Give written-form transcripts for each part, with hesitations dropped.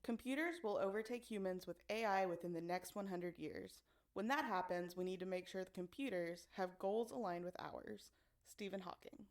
Computers will overtake humans with AI within the next 100 years. When that happens, we need to make sure the computers have goals aligned with ours. Stephen Hawking.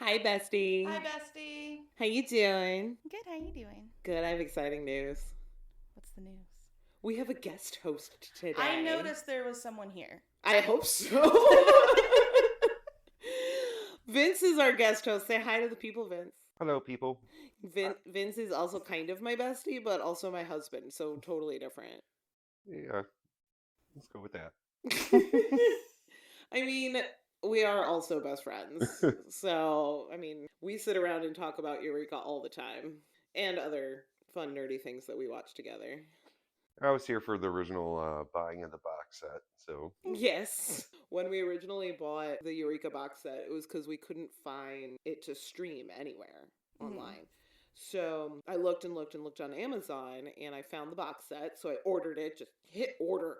Hi, bestie. Hi, bestie. How you doing? Good, how you doing? Good. I have exciting news. What's the news? We have a guest host today. I noticed there was someone here. I hope so. Vince is our guest host. Say hi to the people, Vince. Hello, people. Vince is also kind of my bestie, but also my husband, so totally different. Yeah, let's go with that. I mean, we are also best friends. So, I mean, we sit around and talk about Eureka all the time and other fun, nerdy things that we watch together. I was here for the original buying of the box set, so... Yes. When we originally bought the Eureka box set, it was because we couldn't find it to stream anywhere online. So I looked and looked and looked on Amazon, and I found the box set, so I ordered it, just hit order,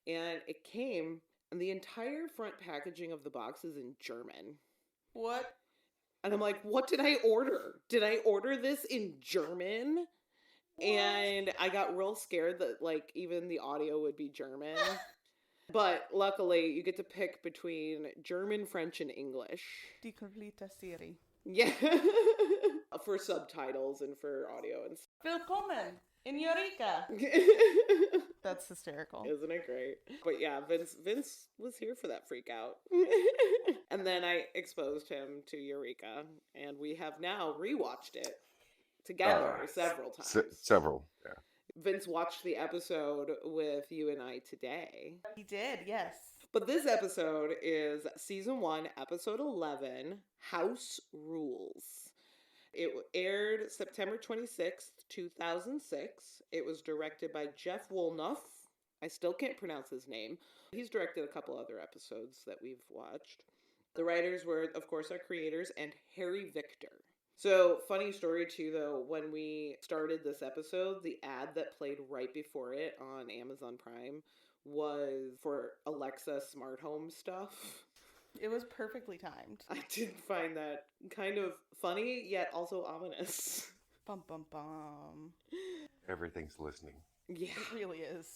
and it came, and the entire front packaging of the box is in German. What? And I'm like, what did I order? Did I order this in German? And I got real scared that, like, even the audio would be German. But luckily, you get to pick between German, French, and English. Die complete Serie. Yeah. For subtitles and for audio and stuff. Willkommen in Eureka. That's hysterical. Isn't it great? But yeah, Vince was here for that freak out. And then I exposed him to Eureka, and we have now rewatched it together several times. Several, yeah. Vince watched the episode with you and I today. He did, yes. But this episode is season 1, episode 11, House Rules. It aired September 26th, 2006. It was directed by Jeff Wolnoff. I still can't pronounce his name. He's directed a couple other episodes that we've watched. The writers were, of course, our creators, and Harry Victor. So, funny story too, though, when we started this episode, the ad that played right before it on Amazon Prime was for Alexa smart home stuff. It was perfectly timed. I did find that kind of funny, yet also ominous. Bum, bum, bum. Everything's listening. Yeah. It really is.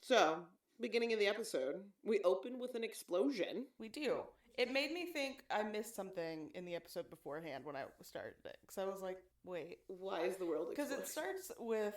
So, beginning of the episode, we open with an explosion. We do. It made me think I missed something in the episode beforehand when I started it. Because I was like, wait. Why is the world exploding? Because it starts with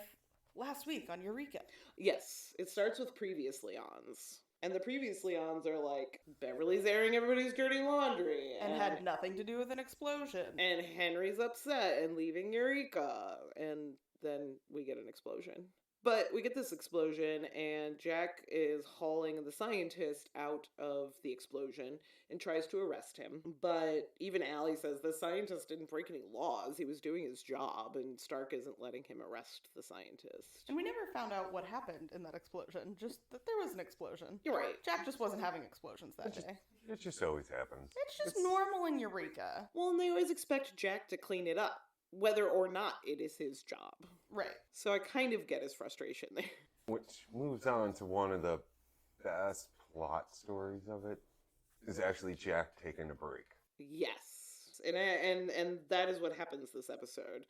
last week on Eureka. Yes, it starts with Previously Ons. And the Previously Ons are like, Beverly's airing everybody's dirty laundry. And had nothing to do with an explosion. And Henry's upset and leaving Eureka. And then we get an explosion. But we get this explosion, and Jack is hauling the scientist out of the explosion and tries to arrest him. But even Allie says the scientist didn't break any laws. He was doing his job, and Stark isn't letting him arrest the scientist. And we never found out what happened in that explosion, just that there was an explosion. You're right. Jack just wasn't having explosions that day. It just always happens. It's just normal in Eureka. Well, and they always expect Jack to clean it up, whether or not it is his job. Right. So I kind of get his frustration there. Which moves on to one of the best plot stories of it, is actually Jack taking a break. Yes. And that is what happens this episode.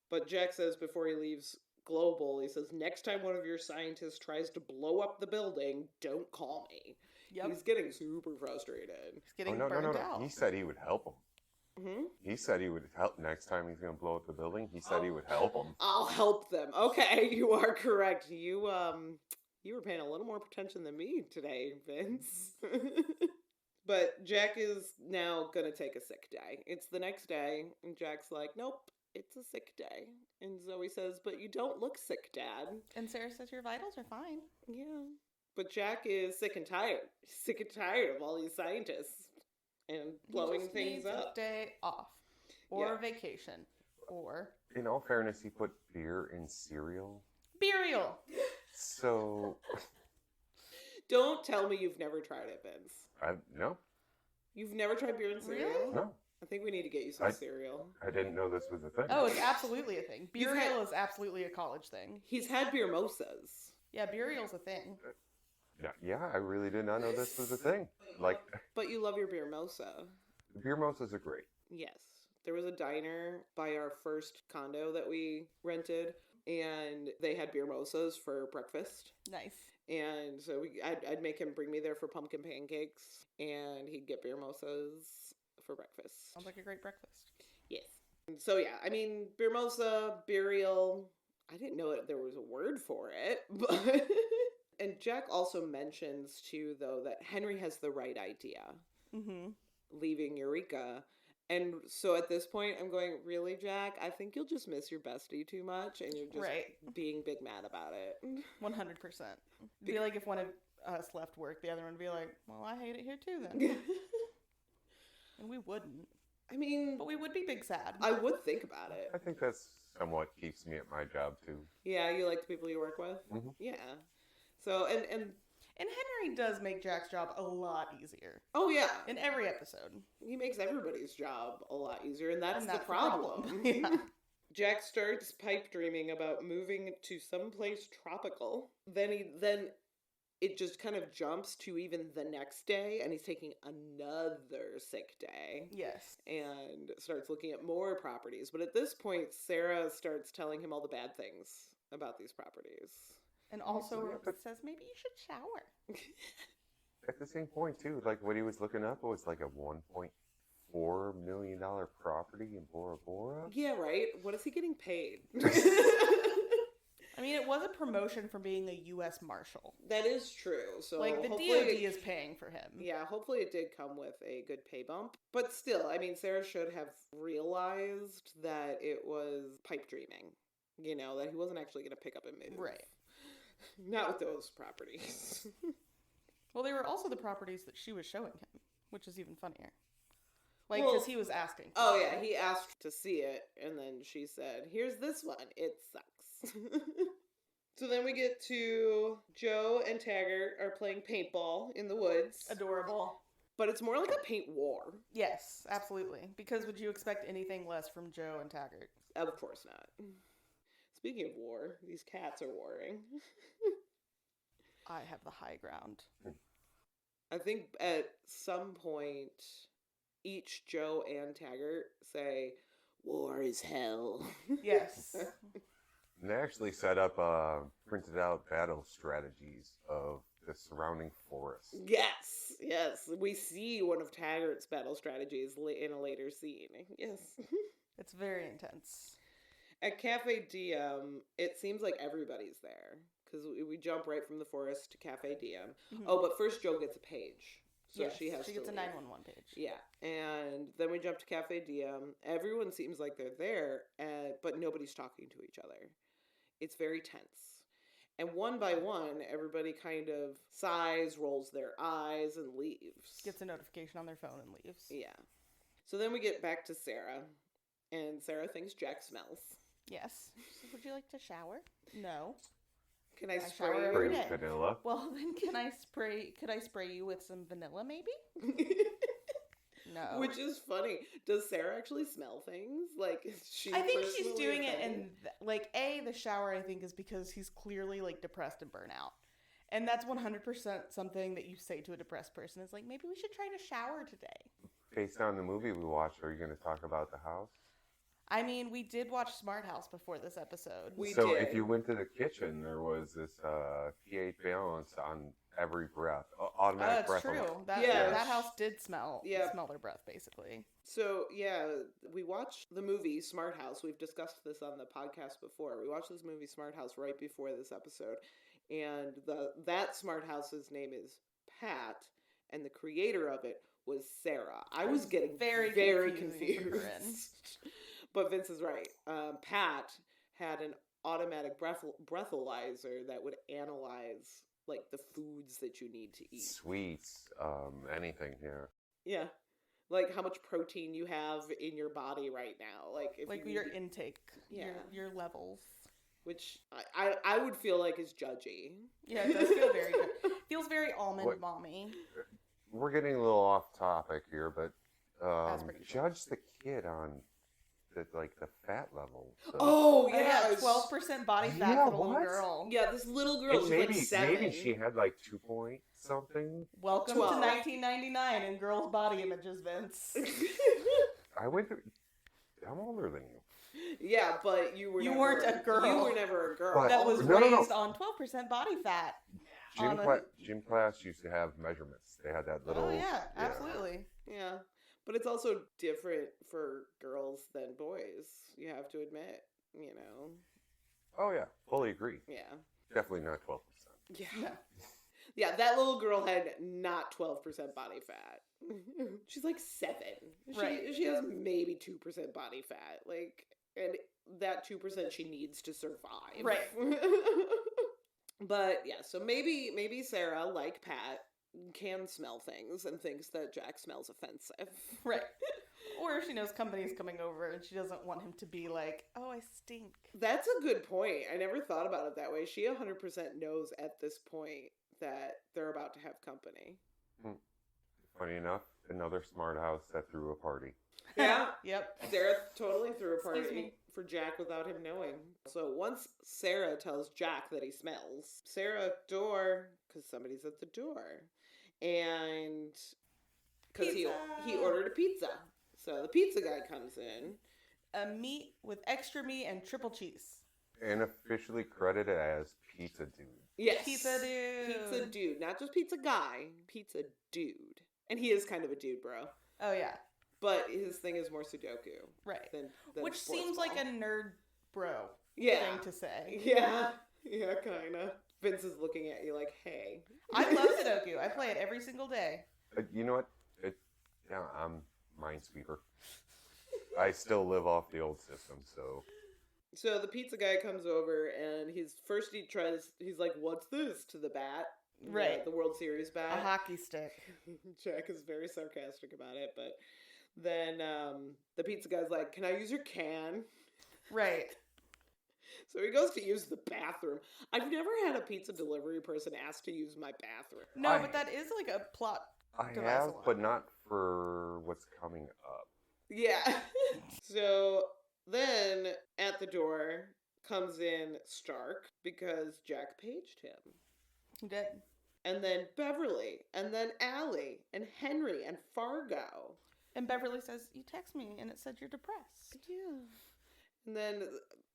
But Jack says before he leaves Global, he says, next time one of your scientists tries to blow up the building, don't call me. Yep. He's getting super frustrated. He's getting burned out. He said he would help him. Mm-hmm. He said he would help next time he's going to blow up the building. He said he would help them. I'll help them. Okay, you are correct. You were paying a little more attention than me today, Vince. But Jack is now going to take a sick day. It's the next day, and Jack's like, nope, it's a sick day. And Zoe says, but you don't look sick, Dad. And Sarah says, your vitals are fine. Yeah. But Jack is sick and tired. He's sick and tired of all these scientists and blowing he just things needs up. a day off. Or a vacation. Or... In all fairness, he put beer in cereal. Burial! So... Don't tell me you've never tried it, Vince. No. You've never tried beer and cereal? Really? No. I think we need to get you some cereal. I didn't know this was a thing. Oh, it's absolutely a thing. Burial is absolutely a college thing. He's had beer mimosas. Yeah, burial's a thing. Yeah, I really did not know this was a thing. Like, But you love your beer mimosa. beer mimosas are great. Yes. There was a diner by our first condo that we rented, and they had beer mimosas for breakfast. Nice. And so I'd make him bring me there for pumpkin pancakes, and he'd get beer mimosas for breakfast. Sounds like a great breakfast. Yes. So yeah, I mean, beer mimosa, burial. I didn't know that there was a word for it, but... And Jack also mentions, too, though, that Henry has the right idea, leaving Eureka. And so at this point, I'm going, really, Jack? I think you'll just miss your bestie too much, and you're just being big mad about it. 100%. It'd be like if one of us left work, the other one would be like, well, I hate it here too then. And we wouldn't. I mean... But we would be big sad. I would think about it. I think that's somewhat keeps me at my job, too. Yeah, you like the people you work with? Mm-hmm. Yeah. So, and Henry does make Jack's job a lot easier. Oh, yeah. In every episode. He makes everybody's job a lot easier, and that's the problem. problem. Jack starts pipe dreaming about moving to someplace tropical. Then it just kind of jumps to even the next day, and he's taking another sick day. Yes. And starts looking at more properties. But at this point, Sarah starts telling him all the bad things about these properties. And also says, maybe you should shower. At the same point, too, like what he was looking up was like a $1.4 million property in Bora Bora. Yeah, right? What is he getting paid? I mean, it was a promotion from being a U.S. Marshal. That is true. So like, the DOD is paying for him. Yeah, hopefully it did come with a good pay bump. But still, I mean, Sarah should have realized that it was pipe dreaming. You know, that he wasn't actually going to pick up and move. Right. Not with those properties. Well, they were also the properties that she was showing him, which is even funnier. Like, because he was asking. Oh, yeah, he asked to see it, and then she said, here's this one. It sucks. So then we get to Joe and Taggart are playing paintball in the woods. Adorable. But it's more like a paint war. Yes, absolutely. Because would you expect anything less from Joe and Taggart? Of course not. Speaking of war, these cats are warring. I have the high ground. I think at some point, each Joe and Taggart say, war is hell. Yes. And they actually set up printed out battle strategies of the surrounding forest. Yes, yes. We see one of Taggart's battle strategies in a later scene. Yes. It's very intense. At Cafe Diem, it seems like everybody's there. Because we jump right from the forest to Cafe Diem. Mm-hmm. Oh, but first Joe gets a page. So yes, she gets a 911 page. Yeah. And then we jump to Cafe Diem. Everyone seems like they're there, but nobody's talking to each other. It's very tense. And one by one, everybody kind of sighs, rolls their eyes, and leaves. Gets a notification on their phone and leaves. Yeah. So then we get back to Sarah. And Sarah thinks Jack smells. Yes. So would you like to shower? No. Can I spray shower every day. Vanilla? Well, then could I spray you with some vanilla, maybe? No. Which is funny. Does Sarah actually smell things? Like, I think she's doing it in, the shower, I think, is because he's clearly, depressed and burnt out. And that's 100% something that you say to a depressed person is like, maybe we should try to shower today. Based on the movie we watched, are you going to talk about the house? I mean, we did watch Smart House before this episode. We so did. If you went to the kitchen, there was this pH balance on every breath, automatic breath. That's true. That house did smell their breath, basically. So, yeah, we watched the movie Smart House. We've discussed this on the podcast before. We watched this movie Smart House right before this episode. And that Smart House's name is Pat, and the creator of it was Sarah. I was getting very confused. But Vince is right. Pat had an automatic breathalyzer that would analyze like the foods that you need to eat. Sweets, anything, yeah. Yeah. Like how much protein you have in your body right now. Like if Like you your need- intake, Yeah. your levels. which I would feel like is judgy. Yeah, it does feel very good. Feels very almond What- mommy. We're getting a little off topic here, but Asperger's. judge the kid on the fat level. So. Oh Oh, yeah, yeah, 12% body fat Yeah, for the little what? girl. Yeah, this little girl, And she's like 7. maybe she had like 2 point something. Welcome 12. to 1999 in girls' body images, Vince. I went through. I'm older than you. Yeah, but you were You never, weren't a girl. You were never a girl. But- That was No, no, no. raised on 12% body fat. Gym, On a- gym class used to have measurements. They had that little. Oh yeah, absolutely. Yeah, but it's also different for girls than boys. You have to admit, you know. Oh yeah, fully agree. Yeah. Definitely not 12%. Yeah. No. Yeah, that little girl had not 12% body fat. She's like 7. Right. She has maybe 2% body fat. Like, and that 2% she needs to survive. Right. But yeah, so maybe Sarah, like Pat, can smell things and thinks that Jack smells offensive. Right. Or she knows company's coming over and she doesn't want him to be like, oh, I stink. That's a good point. I never thought about it that way. She 100% knows at this point that they're about to have company. Funny enough, another smart house that threw a party. Yeah. Yep. Sarah totally threw a Excuse party me. for Jack without him knowing. So once Sarah tells Jack that he smells, Sarah, door, because somebody's at the door. And because he Pizza. ordered a pizza. So the pizza guy comes in. A meat with extra meat and triple cheese. And officially credited as Pizza Dude. Yes. Pizza dude. Pizza dude. Not just pizza guy, pizza dude. And he is kind of a dude, bro. Oh yeah. But his thing is more Sudoku Right. than Which sports seems ball. like a nerd bro yeah. thing to say. Yeah. Yeah, kind of. Vince is looking at you like, hey. I love Sudoku. I play it every single day. You know what? I'm Minesweeper. I still live off the old system, so. So the pizza guy comes over and he's like, what's this to the bat? Right. The World Series A bat. hockey stick. Jack is very sarcastic about it, but then the pizza guy's like, can I use your can? Right. So he goes to use the bathroom. I've never had a pizza delivery person ask to use my bathroom. No, but that is like a plot I device have, a lot. but not for what's coming up. Yeah. So then at the door comes in Stark because Jack paged him. He did. And then Beverly, and then Allie, and Henry, and Fargo. And Beverly says, you text me and it said you're depressed. Yeah. And then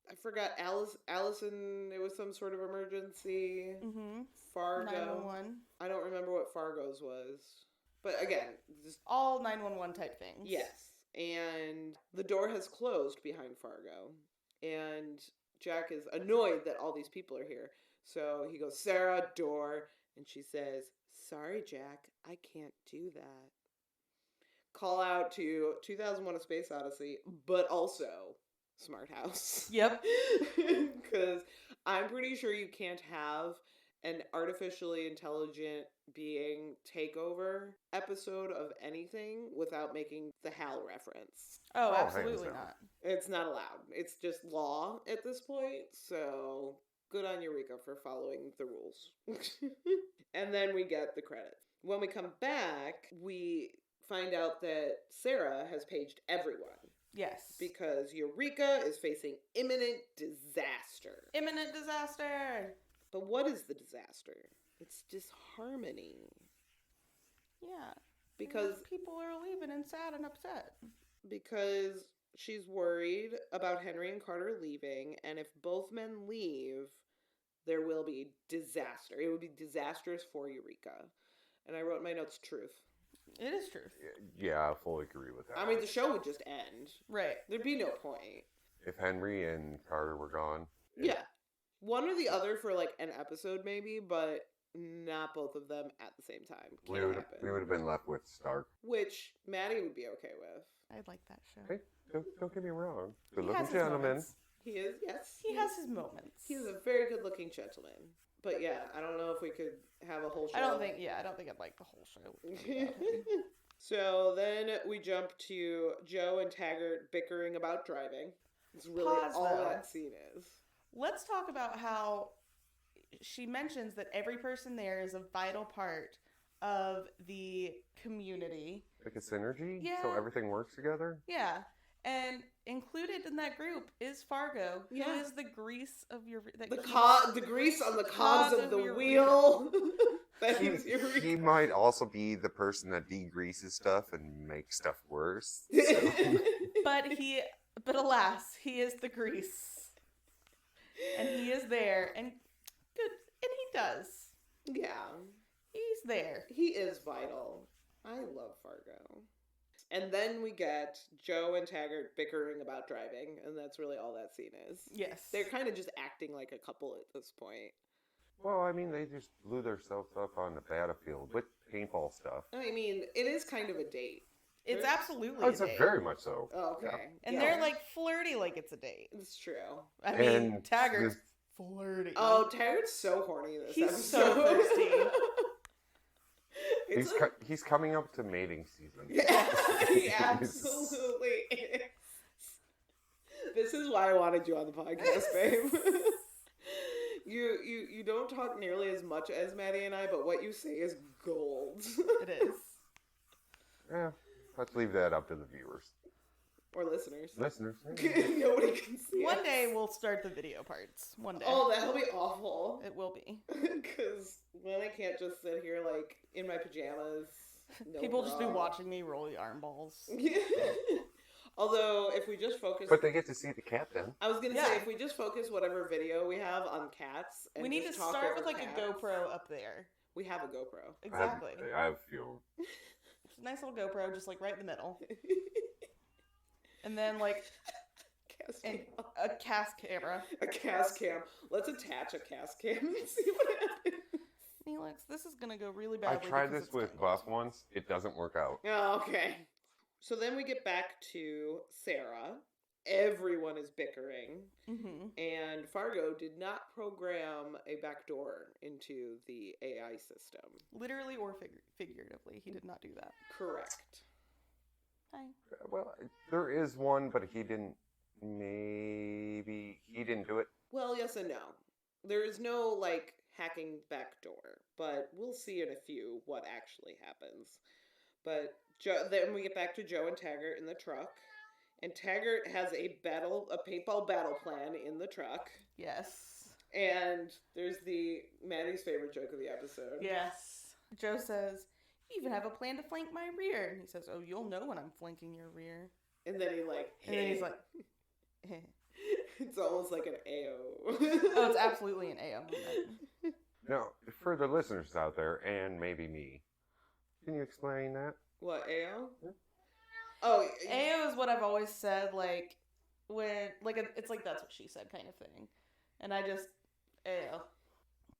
I forgot Allison, it was some sort of emergency. Mm-hmm. Fargo. 911. I don't remember what Fargo's was. But again, just All 911 type things. yes. And the door has closed behind Fargo. And Jack is annoyed that all these people are here. So he goes, Sarah, door. And she says, sorry, Jack, I can't do that. Call out to 2001 A Space Odyssey, but also Smart House. Yep. Because I'm pretty sure you can't have an artificially intelligent being takeover episode of anything without making the HAL reference. Oh, hands absolutely down. not. It's not allowed. It's just law at this point. So good on Eureka for following the rules. And then we get the credits. When we come back, we find out that Sarah has paged everyone Yes. because Eureka is facing imminent disaster. Imminent disaster. But what is the disaster? It's disharmony. Yeah. Because people are leaving and sad and upset. she's worried about Henry and Carter leaving, and if both men leave, there will be disaster. It would be disastrous for Eureka. And I wrote in my notes, truth. It is truth. Yeah, I fully agree with that. I mean, the show would just end. Right. There'd be no point. If Henry and Carter were gone. Yeah. One or the other for like an episode maybe, but not both of them at the same time. We Can't would happen. have been left with Stark. Which Maddie would be okay with. I like that show. Hey, don't get me wrong. Good He has looking his gentleman. moments. He is, yes. He has his moments. He's a very good looking gentleman. But yeah, I don't know if we could have a whole show. I don't think I'd like the whole show. So then we jump to Joe and Taggart bickering about driving. It's really all that scene is. Let's talk about how she mentions that every person there is a vital part of the community. Like a synergy? Yeah. So everything works together? Yeah. And included in that group is Fargo, who is the grease of your... The grease on the cogs of the wheel. He might also be the person that degreases stuff and makes stuff worse. So. But alas, he is the grease. And he is there, and good, and he does. Yeah. He's there. He is vital. I love Fargo. And then we get Joe and Taggart bickering about driving, and that's really all that scene is. Yes. They're kind of just acting like a couple at this point. Well, I mean, they just blew themselves up on the battlefield with paintball stuff. I mean, it is kind of a date. It's absolutely a date. Very much so. Oh, okay. Yeah. And they're like flirty like it's a date. It's true. I mean, Taggart's flirty. Oh, Taggart's so horny in this episode. He's so thirsty. He's coming up to mating season. Yeah, he absolutely is. This is why I wanted you on the podcast, babe. You don't talk nearly as much as Maddie and I, but what you say is gold. It is. Yeah, let's leave that up to the viewers. Or listeners. Nobody can see One day we'll start the video parts. One day. Oh, that'll be awful. It will be. Because then I can't just sit here like in my pajamas. No People just be watching me roll the arm balls. Although, if we just focus... But they get to see the cat then. I was going to say, if we just focus whatever video we have on cats... And we need to start with like a GoPro up there. We have a GoPro. Exactly. I have a few. It's a nice little GoPro, just like right in the middle. And then like... a cast camera. A cast cam. Let's attach a cast cam and see what happens. Neelix, this is going to go really badly. I tried this with Buff once. It doesn't work out. Oh, okay. So then we get back to Sarah. Everyone is bickering. Mm-hmm. And Fargo did not program a backdoor into the AI system. Literally or figuratively. He did not do that. Correct. Hi. Well, there is one, but he didn't do it. Well, yes and no. There is no, like, hacking backdoor. But we'll see in a few what actually happens. But then we get back to Joe and Taggart in the truck. And Taggart has a paintball battle plan in the truck. Yes. And there's Maddie's favorite joke of the episode. Yes. Joe says, "You even have a plan to flank my rear." And he says, "Oh, you'll know when I'm flanking your rear." And then he's like... It's almost like an AO. Oh, it's absolutely an AO moment. Now, for the listeners out there, and maybe me, can you explain that? What, AO? Yeah. Oh, AO is what I've always said, like, when, like, it's like that's what she said kind of thing. And I just, AO.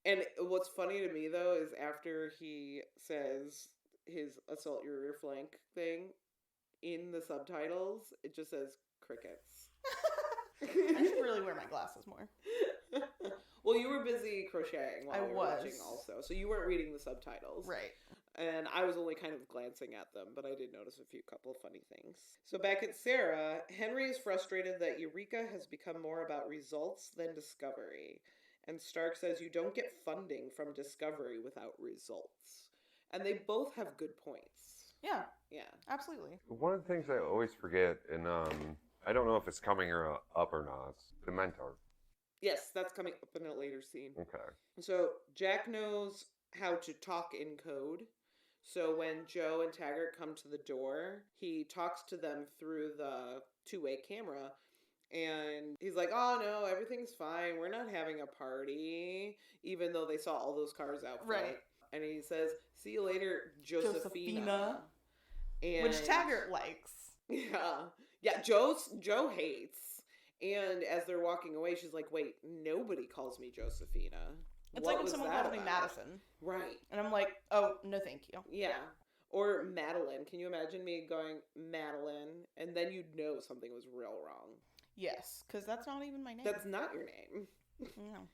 And what's funny to me, though, is after he says his assault your rear flank thing, in the subtitles, it just says crickets. I should really wear my glasses more. Well, you were busy crocheting while we were was watching also, so you weren't reading the subtitles. Right. And I was only kind of glancing at them, but I did notice a couple of funny things. So back at Sarah, Henry is frustrated that Eureka has become more about results than discovery. And Stark says you don't get funding from discovery without results. And they both have good points. Yeah. Yeah. Absolutely. One of the things I always forget, and I don't know if it's coming up or not, the mentor. Yes, that's coming up in a later scene. Okay. So Jack knows how to talk in code. So when Joe and Taggart come to the door, he talks to them through the two-way camera. And he's like, "Oh, no, everything's fine. We're not having a party." Even though they saw all those cars out front. Right. And he says, "See you later, Josephina." Which Taggart likes. Yeah. Yeah, Joe hates. And as they're walking away, she's like, "Wait, nobody calls me Josephina." It's like when someone calls me Madison. Right. And I'm like, "Oh, no thank you." Yeah. Or Madeline. Can you imagine me going, Madeline? And then you'd know something was real wrong. Yes, because that's not even my name. That's not your name. No.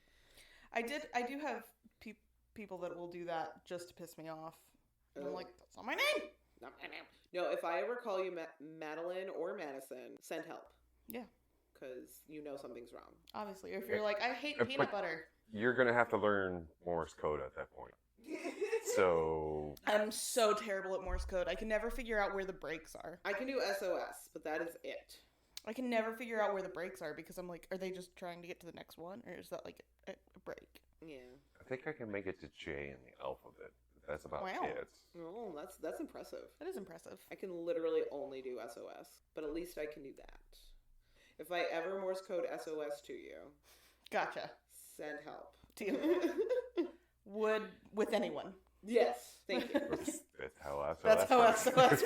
I do have people that will do that just to piss me off. And I'm like, that's not my name. Not my name. No, if I ever call you Madeline or Madison, send help. Yeah. Because you know something's wrong. Obviously. If you're like, I hate peanut butter. You're going to have to learn Morse code at that point. So... I'm so terrible at Morse code. I can never figure out where the breaks are. I can do SOS, but that is it. I can never figure out where the breaks are because I'm like, are they just trying to get to the next one? Or is that like a break? Yeah. I think I can make it to J in the alphabet. That's about it. Oh, that's impressive. That is impressive. I can literally only do SOS, but at least I can do that. If I ever Morse code SOS to you, gotcha. Send help. Deal. Would with anyone. Yes, thank you. That's how SOS works.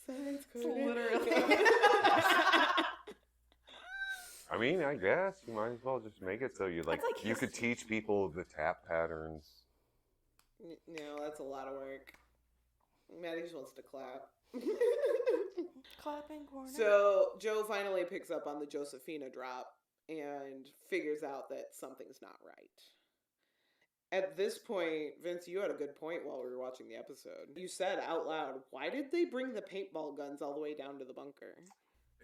Science code. Literally. I mean, I guess you might as well just make it so you you could teach people the tap patterns. No, that's a lot of work. Maddie just wants to clap. Clapping corner. So Joe finally picks up on the Josephina drop and figures out that something's not right. At this point, Vince, you had a good point while we were watching the episode. You said out loud, why did they bring the paintball guns all the way down to the bunker?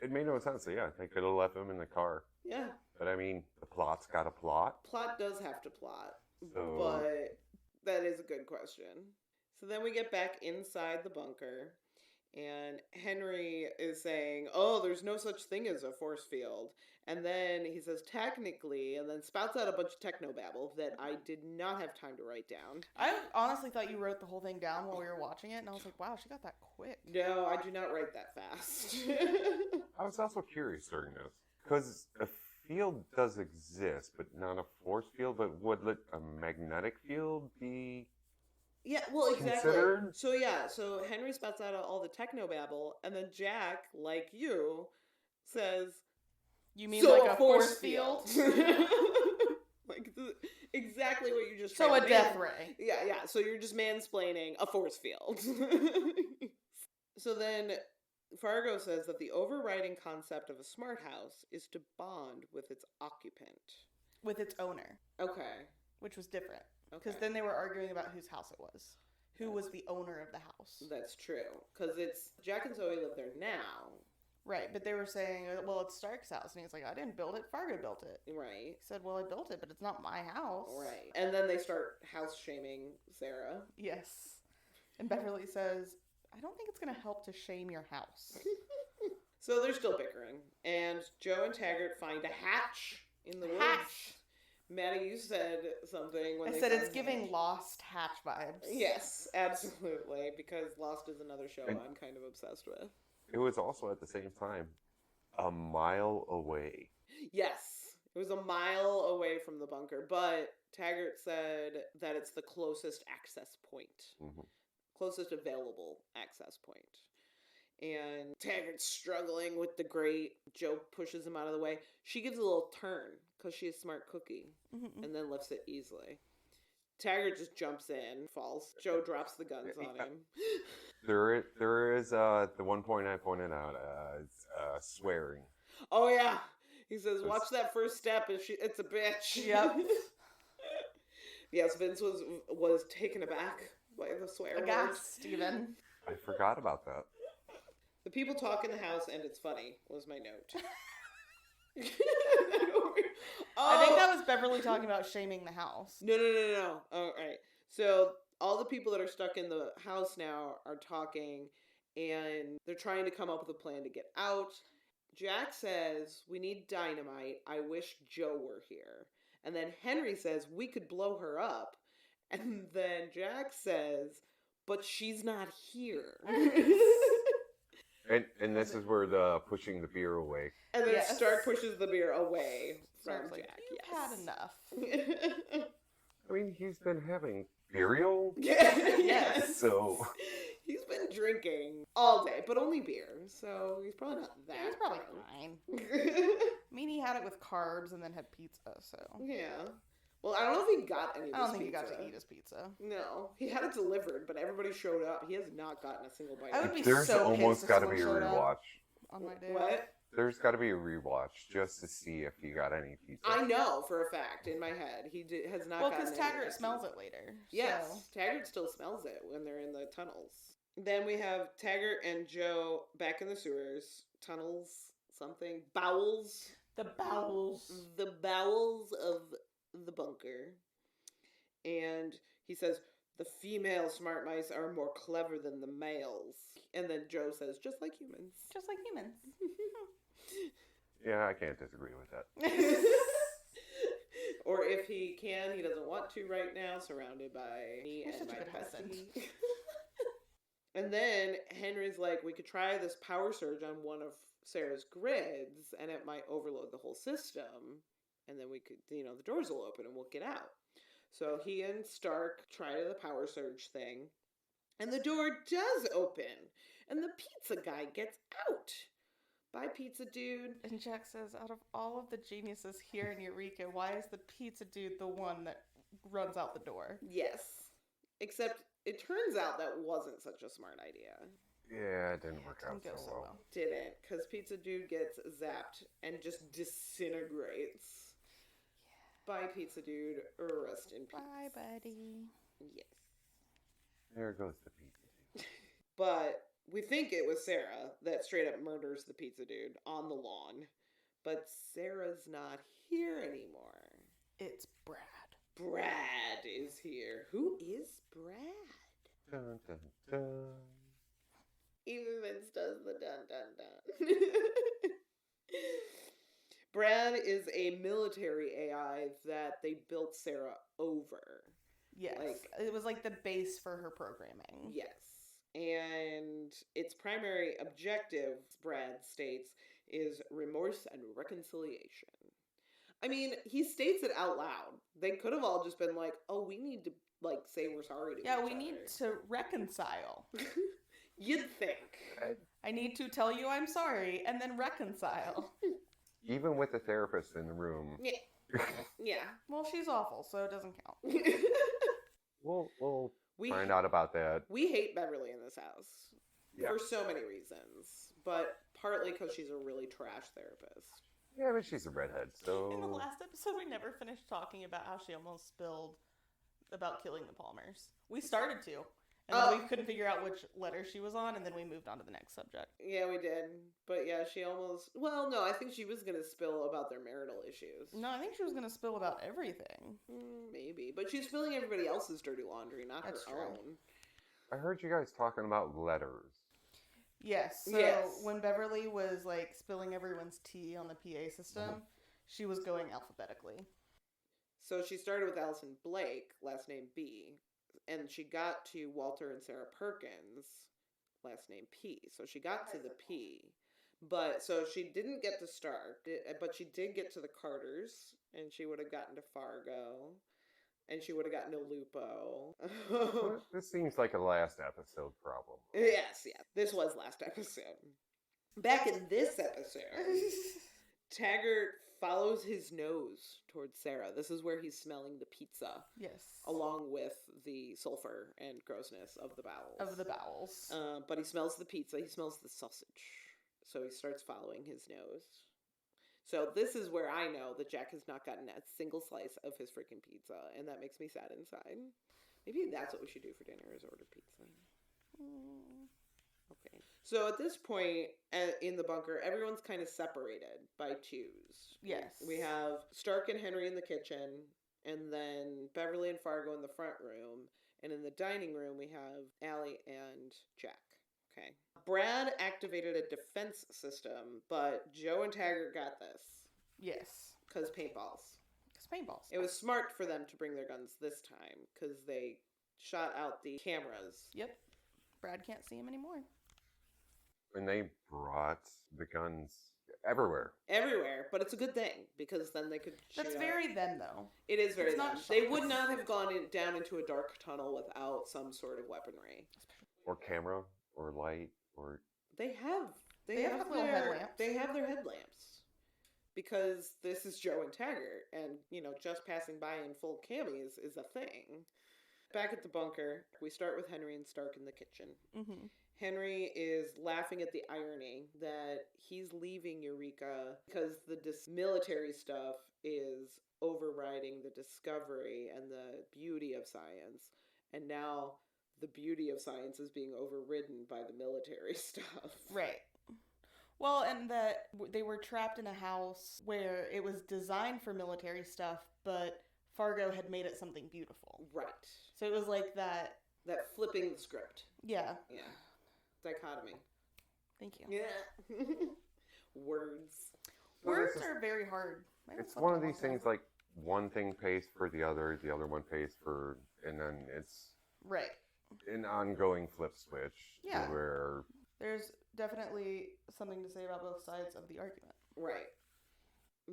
It made no sense. So yeah, they could have left them in the car. Yeah. But I mean, the plot's got a plot. Plot does have to plot. So... But that is a good question. So then we get back inside the bunker, and Henry is saying, oh, there's no such thing as a force field. And then he says, technically, and then spouts out a bunch of technobabble that I did not have time to write down. I honestly thought you wrote the whole thing down while we were watching it, and I was like, wow, she got that quick. No, I do not write that fast. I was also curious during this, because a field does exist, but not a force field, but would a magnetic field be... Yeah, well, exactly. Considered? So Henry spouts out all the technobabble, and then Jack, like you, says... You mean like a force field? Exactly what you just said. So a death ray. Yeah. So you're just mansplaining a force field. So then Fargo says that the overriding concept of a smart house is to bond with its occupant. With its owner. Okay. Which was different. Because then they were arguing about whose house it was. Who was the owner of the house. That's true. Because Jack and Zoe live there now. Right, but they were saying, well, it's Stark's house. And he's like, I didn't build it, Fargo built it. Right. He said, well, I built it, but it's not my house. Right. And then they start house-shaming Sarah. Yes. And Beverly says, I don't think it's going to help to shame your house. So they're still bickering. And Joe and Taggart find a hatch in the woods. Hatch! Maddie, you said something when I said it's giving Lost Hatch vibes. Yes, absolutely. Because Lost is another show I'm kind of obsessed with. It was also at the same time a mile away. Yes, it was a mile away from the bunker, but Taggart said that it's the closest access point. Mm-hmm. Closest available access point. And Taggart's struggling with the grate. Joe pushes him out of the way. She gives a little turn because she's a smart cookie and then lifts it easily. Taggart just jumps in, falls. Joe drops the guns on him. There is the one point I pointed out, swearing. Oh yeah, he says, "Watch that first step. It's a bitch." Yep. Yes, Vince was taken aback by the swear words. Aghast, Steven. I forgot about that. The people talk in the house, and it's funny. Was my note. I think that was Beverly talking about shaming the house. No. All right. So all the people that are stuck in the house now are talking, and they're trying to come up with a plan to get out. Jack says, we need dynamite. I wish Joe were here. And then Henry says, we could blow her up. And then Jack says, but she's not here. And this is where the pushing the beer away. And then Stark pushes the beer away from Jack. You've had enough. I mean, he's been having burial. Yes. So he's been drinking all day, but only beer. So he's probably not that. He's probably fine. I mean, he had it with carbs and then had pizza. So yeah. Well, I don't know if he got any of his pizza. I don't think he got to eat his pizza. No. He had it delivered, but everybody showed up. He has not gotten a single bite. I would be there's so almost pissed got to if be a someone showed rewatch. up on my day. What? There's got to be a rewatch just to see if he got any pizza. I know for a fact in my head has not. Well, gotten because any Taggart pizza. smells it later. Yes, So. Taggart still smells it when they're in the tunnels. Then we have Taggart and Joe back in the sewers, tunnels, something, bowels. The bowels. The bowels of the bunker. And he says, the female smart mice are more clever than the males. And then Joe says, just like humans. Just like humans. Yeah, I can't disagree with that. Or if he can, he doesn't want to right now, surrounded by me You're and such a my good husband. bestie. And then Henry's like, we could try this power surge on one of Sarah's grids, and it might overload the whole system. And then we could, the doors will open and we'll get out. So he and Stark try the power surge thing, and the door does open, and the pizza guy gets out. Bye, pizza dude. And Jack says, out of all of the geniuses here in Eureka, why is the pizza dude the one that runs out the door? Yes. Except it turns out that wasn't such a smart idea. Yeah, it didn't work out Didn't go so so well. well. Didn't, because pizza dude gets zapped and just disintegrates. Bye, pizza dude. Rest in peace. Bye, buddy. Yes. There goes the pizza dude. But we think it was Sarah that straight up murders the pizza dude on the lawn. But Sarah's not here anymore. It's Brad. Brad is here. Who is Brad? Dun, dun, dun. Even Vince does the dun dun dun. Brad is a military AI that they built Sarah over. Yes. It was like the base for her programming. Yes. And its primary objective, Brad states, is remorse and reconciliation. I mean, he states it out loud. They could have all just been like, oh, we need to, say we're sorry to each Yeah, we other. need to reconcile. You'd think. I need to tell you I'm sorry and then reconcile. Even with the therapist in the room. Yeah. Yeah. Well, she's awful, so it doesn't count. We'll find out about that. We hate Beverly in this house. Yeah. For so many reasons. But partly because she's a really trash therapist. Yeah, but she's a redhead, so... In the last episode, we never finished talking about how she almost spilled about killing the Palmers. We started to. And then we couldn't figure out which letter she was on, and then we moved on to the next subject. Yeah, we did. But yeah, she almost... Well, no, I think she was going to spill about their marital issues. No, I think she was going to spill about everything. Maybe. But she's spilling everybody else's dirty laundry, not That's her true. own. I heard you guys talking about letters. Yes. So Yes. when Beverly was spilling everyone's tea on the PA system, she was going alphabetically. So she started with Allison Blake, last name B. And she got to Walter and Sarah Perkins, last name P. So she got to the P. But so she didn't get to Stark, but she did get to the Carters, and she would have gotten to Fargo, and she would have gotten to Lupo. This seems like a last episode problem. Yes. This was last episode. Back in this episode, Taggart follows his nose towards Sarah. This is where he's smelling the pizza. Yes. Along with the sulfur and grossness of the bowels. But he smells the pizza. He smells the sausage. So he starts following his nose. So this is where I know that Jack has not gotten a single slice of his freaking pizza. And that makes me sad inside. Maybe that's what we should do for dinner is order pizza. Okay. So at this point in the bunker, everyone's kind of separated by twos. Yes. We have Stark and Henry in the kitchen, and then Beverly and Fargo in the front room, and in the dining room we have Allie and Jack. Okay. Brad activated a defense system, but Joe and Taggart got this. Yes. Because paintballs. Paintballs. It was smart for them to bring their guns this time, because they shot out the cameras. Yep. Brad can't see him anymore. And they brought the guns everywhere. Everywhere, but it's a good thing, because then they could shoot That's out. very them, though. It is very It's not them. They shot. would not have gone down into a dark tunnel without some sort of weaponry. Or camera, or light, or... They have have little headlamps. They have their headlamps. Because this is Joe and Taggart, and, just passing by in full camis is a thing. Back at the bunker, we start with Henry and Stark in the kitchen. Mm-hmm. Henry is laughing at the irony that he's leaving Eureka because the military stuff is overriding the discovery and the beauty of science. And now the beauty of science is being overridden by the military stuff. Right. Well, and that they were trapped in a house where it was designed for military stuff, but Fargo had made it something beautiful. Right. So it was like that. That flipping the script. Yeah. Yeah. Dichotomy. Thank you. Yeah. Words. Words are very hard. It's one of these things like one thing pays for the other one pays for, and then it's right. An ongoing flip switch. Yeah. Where there's definitely something to say about both sides of the argument. Right.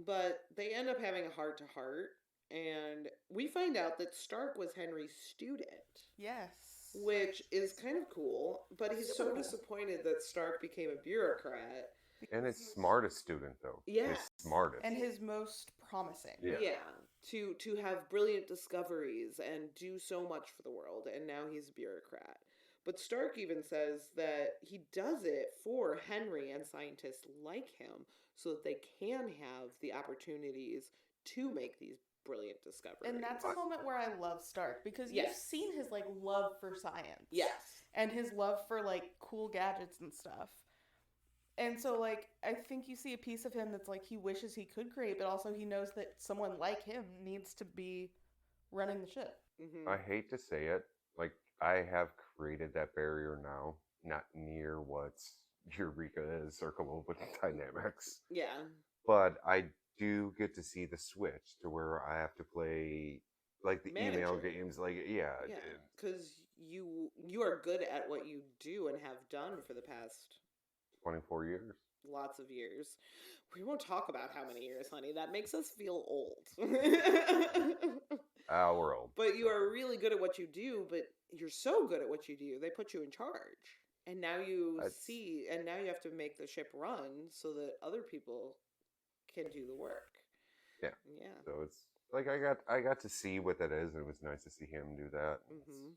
But they end up having a heart-to-heart, and we find out that Stark was Henry's student. Yes. Which is kind of cool, but he's so disappointed that Stark became a bureaucrat. And his smartest student, though. Yeah. His smartest. And his most promising. Yeah. To have brilliant discoveries and do so much for the world, and now he's a bureaucrat. But Stark even says that he does it for Henry and scientists like him so that they can have the opportunities to make these brilliant discoveries. And that's a moment where I love Stark because you've seen his like love for science. Yes. And his love for like cool gadgets and stuff. And so like I think you see a piece of him that's like he wishes he could create, but also he knows that someone like him needs to be running the ship. Mm-hmm. I hate to say it, like I have created that barrier now, not near what Eureka is or Global Dynamics. Yeah. But I do get to see the switch to where I have to play like the email games, like because you are good at what you do and have done for the past 24 years. Lots of years. We won't talk about how many years, honey. That makes us feel old. Our old. But you are really good at what you do, but you're so good at what you do, they put you in charge. And now you now you have to make the ship run so that other people can do the work. Yeah. Yeah. So it's like I got to see what that is, and it was nice to see him do that. Mm-hmm.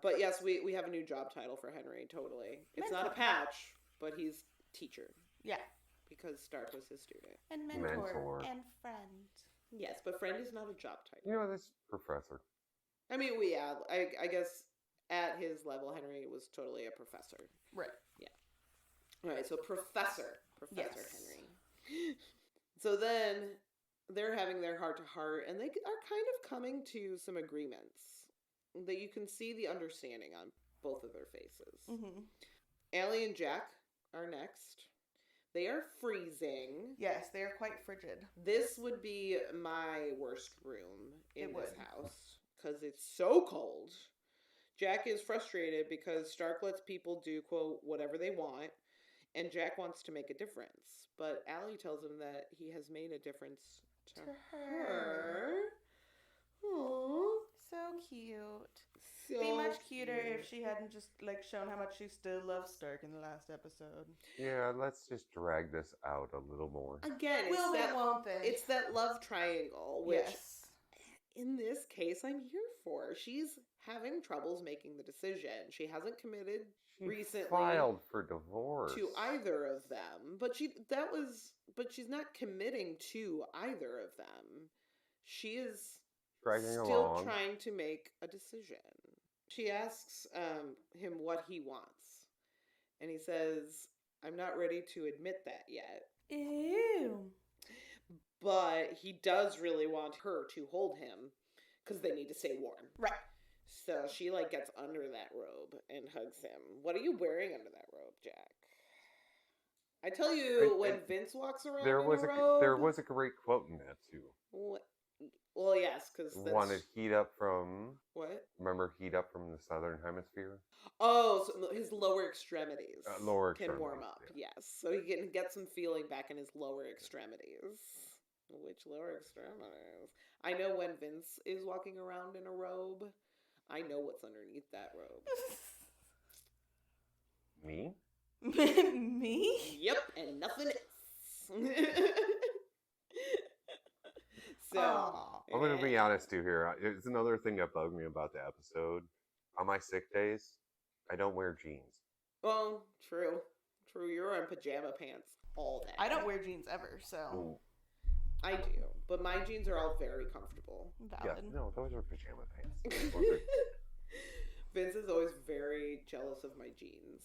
But yes, we have a new job title for Henry, totally. It's not a patch, but he's teacher. Yeah. Because Stark was his student. And mentor. And friend. Yes, but friend is not a job title. You know, this professor. I mean, I guess at his level, Henry was totally a professor. Right. Yeah. All right, so Professor yes. Henry. So then they're having their heart-to-heart, and they are kind of coming to some agreements that you can see the understanding on both of their faces. Mm-hmm. Allie and Jack are next. They are freezing. Yes, they are quite frigid. This would be my worst room in this house because it's so cold. Jack is frustrated because Stark lets people do, quote, whatever they want, and Jack wants to make a difference. But Allie tells him that he has made a difference to her. Aww. So cute. So be much cuter if she hadn't just like shown how much she still loves Stark in the last episode. Yeah, let's just drag this out a little more. Again, it's that love triangle, which in this case I'm here for. She's having troubles making the decision. She hasn't committed recently filed for divorce to either of them, but she's not committing to either of them. She is still trying to make a decision. She asks him what he wants, and he says, "I'm not ready to admit that yet." Ew. But he does really want her to hold him because they need to stay warm. Right. So she like gets under that robe and hugs him. What are you wearing under that robe, Jack? I tell you, when Vince walks around there was in a robe, there was a great quote in that too. Well, yes, because wanted heat up from what? Remember heat up from the southern hemisphere? Oh, so his lower extremities can warm up. Yeah. Yes, so he can get some feeling back in his lower extremities. Which lower extremities? I know when Vince is walking around in a robe. I know what's underneath that robe. Me? Me? Yep, and nothing else. So, I'm going to be honest too here. It's another thing that bugged me about the episode. On my sick days, I don't wear jeans. Well, true. True, you're wearing pajama pants all day. I don't wear jeans ever, so. Ooh. I do, but my jeans are all very comfortable. Valid. Yeah, no, those are pajama pants. Vince is always very jealous of my jeans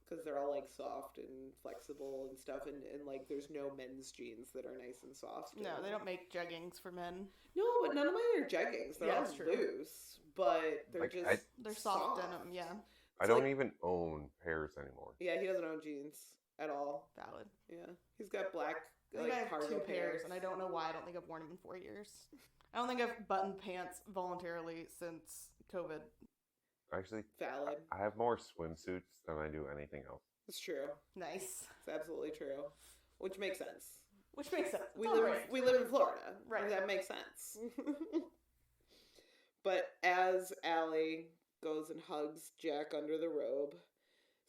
because they're all like soft and flexible and stuff, and like there's no men's jeans that are nice and soft. No, they don't make jeggings for men. No, but none of mine are jeggings. They're all loose, but they're like, just they're soft denim. Yeah. I don't even own pairs anymore. Yeah, he doesn't own jeans at all. Valid. Yeah, he's got black. I think I have 2 pairs, and I don't know why. I don't think I've worn them in 4 years. I don't think I've buttoned pants voluntarily since COVID. Actually, valid. I have more swimsuits than I do anything else. It's true. Nice. It's absolutely true. Which makes sense. Which makes sense. We live in Florida. Right. That makes sense. But as Allie goes and hugs Jack under the robe,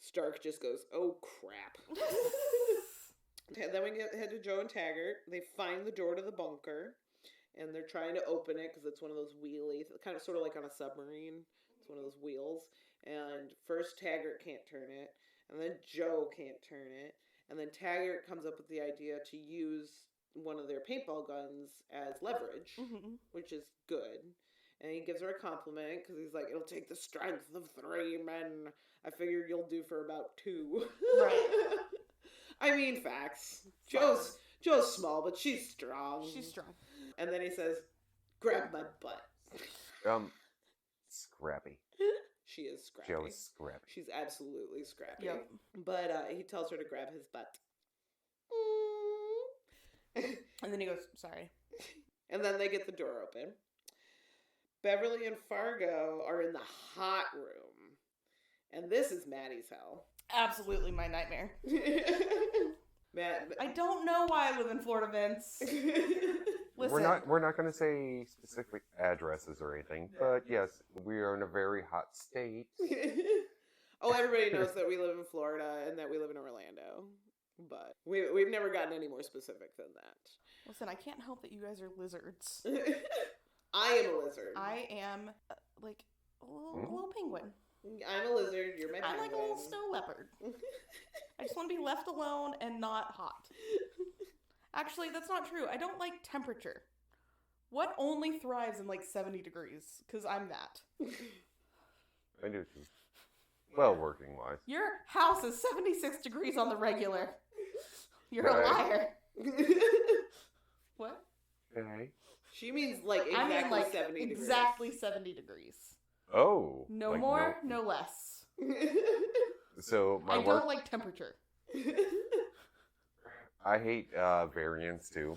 Stark just goes, "Oh crap." And then we head to Joe and Taggart. They find the door to the bunker, and they're trying to open it because it's one of those wheelie, kind of sort of like on a submarine. It's one of those wheels. And first Taggart can't turn it, and then Joe can't turn it, and then Taggart comes up with the idea to use one of their paintball guns as leverage, which is good. And he gives her a compliment because he's like, "It'll take the strength of 3 men. I figured you'll do for about 2." Right. I mean, facts. Joe's small, but she's strong. She's strong. And then he says, "Grab my butt." Scrappy. She is scrappy. Joe is scrappy. She's absolutely scrappy. Yep. But he tells her to grab his butt. And then he goes, "Sorry." And then they get the door open. Beverly and Fargo are in the hot room. And this is Maddie's hell. Absolutely my nightmare. Matt, I don't know why I live in Florida, Vince. Listen. We're not going to say specific addresses or anything, but yes, we are in a very hot state. Oh, everybody knows that we live in Florida and that we live in Orlando. But we've never gotten any more specific than that. Listen, I can't help that you guys are lizards. I am a lizard. I am, like, a little penguin. I'm a lizard. You're my penguin. I'm like a little snow leopard. I just want to be left alone and not hot. Actually, that's not true. I don't like temperature. What only thrives in like 70 degrees? Because I'm that. I do too. Well, working wise. Your house is 76 degrees on the regular. You're a liar. What? Okay. She means like exactly 70 degrees. Exactly 70 degrees. Oh. No more, no less. So I don't like temperature. I hate variance too,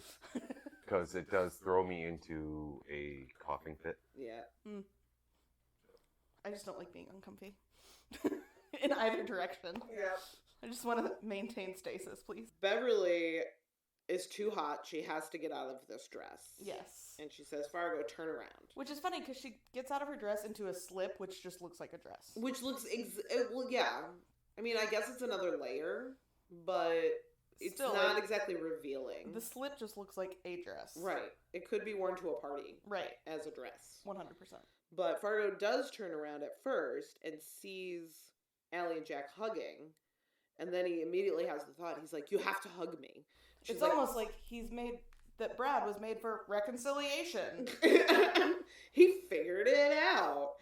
because it does throw me into a coughing fit. Yeah. I just don't like being uncomfy in either direction. Yeah. I just want to maintain stasis, please. Beverly is too hot. She has to get out of this dress. Yes. And she says, "Fargo, turn around." Which is funny because she gets out of her dress into a slip, which just looks like a dress. Which looks, well, yeah. I mean, I guess it's another layer, but it's Still, not like, exactly revealing. The slip just looks like a dress. Right. It could be worn to a party. Right. As a dress. 100%. But Fargo does turn around at first and sees Allie and Jack hugging. And then he immediately has the thought, he's like, "You have to hug me." She's It's almost like that Brad was made for reconciliation. He figured it out.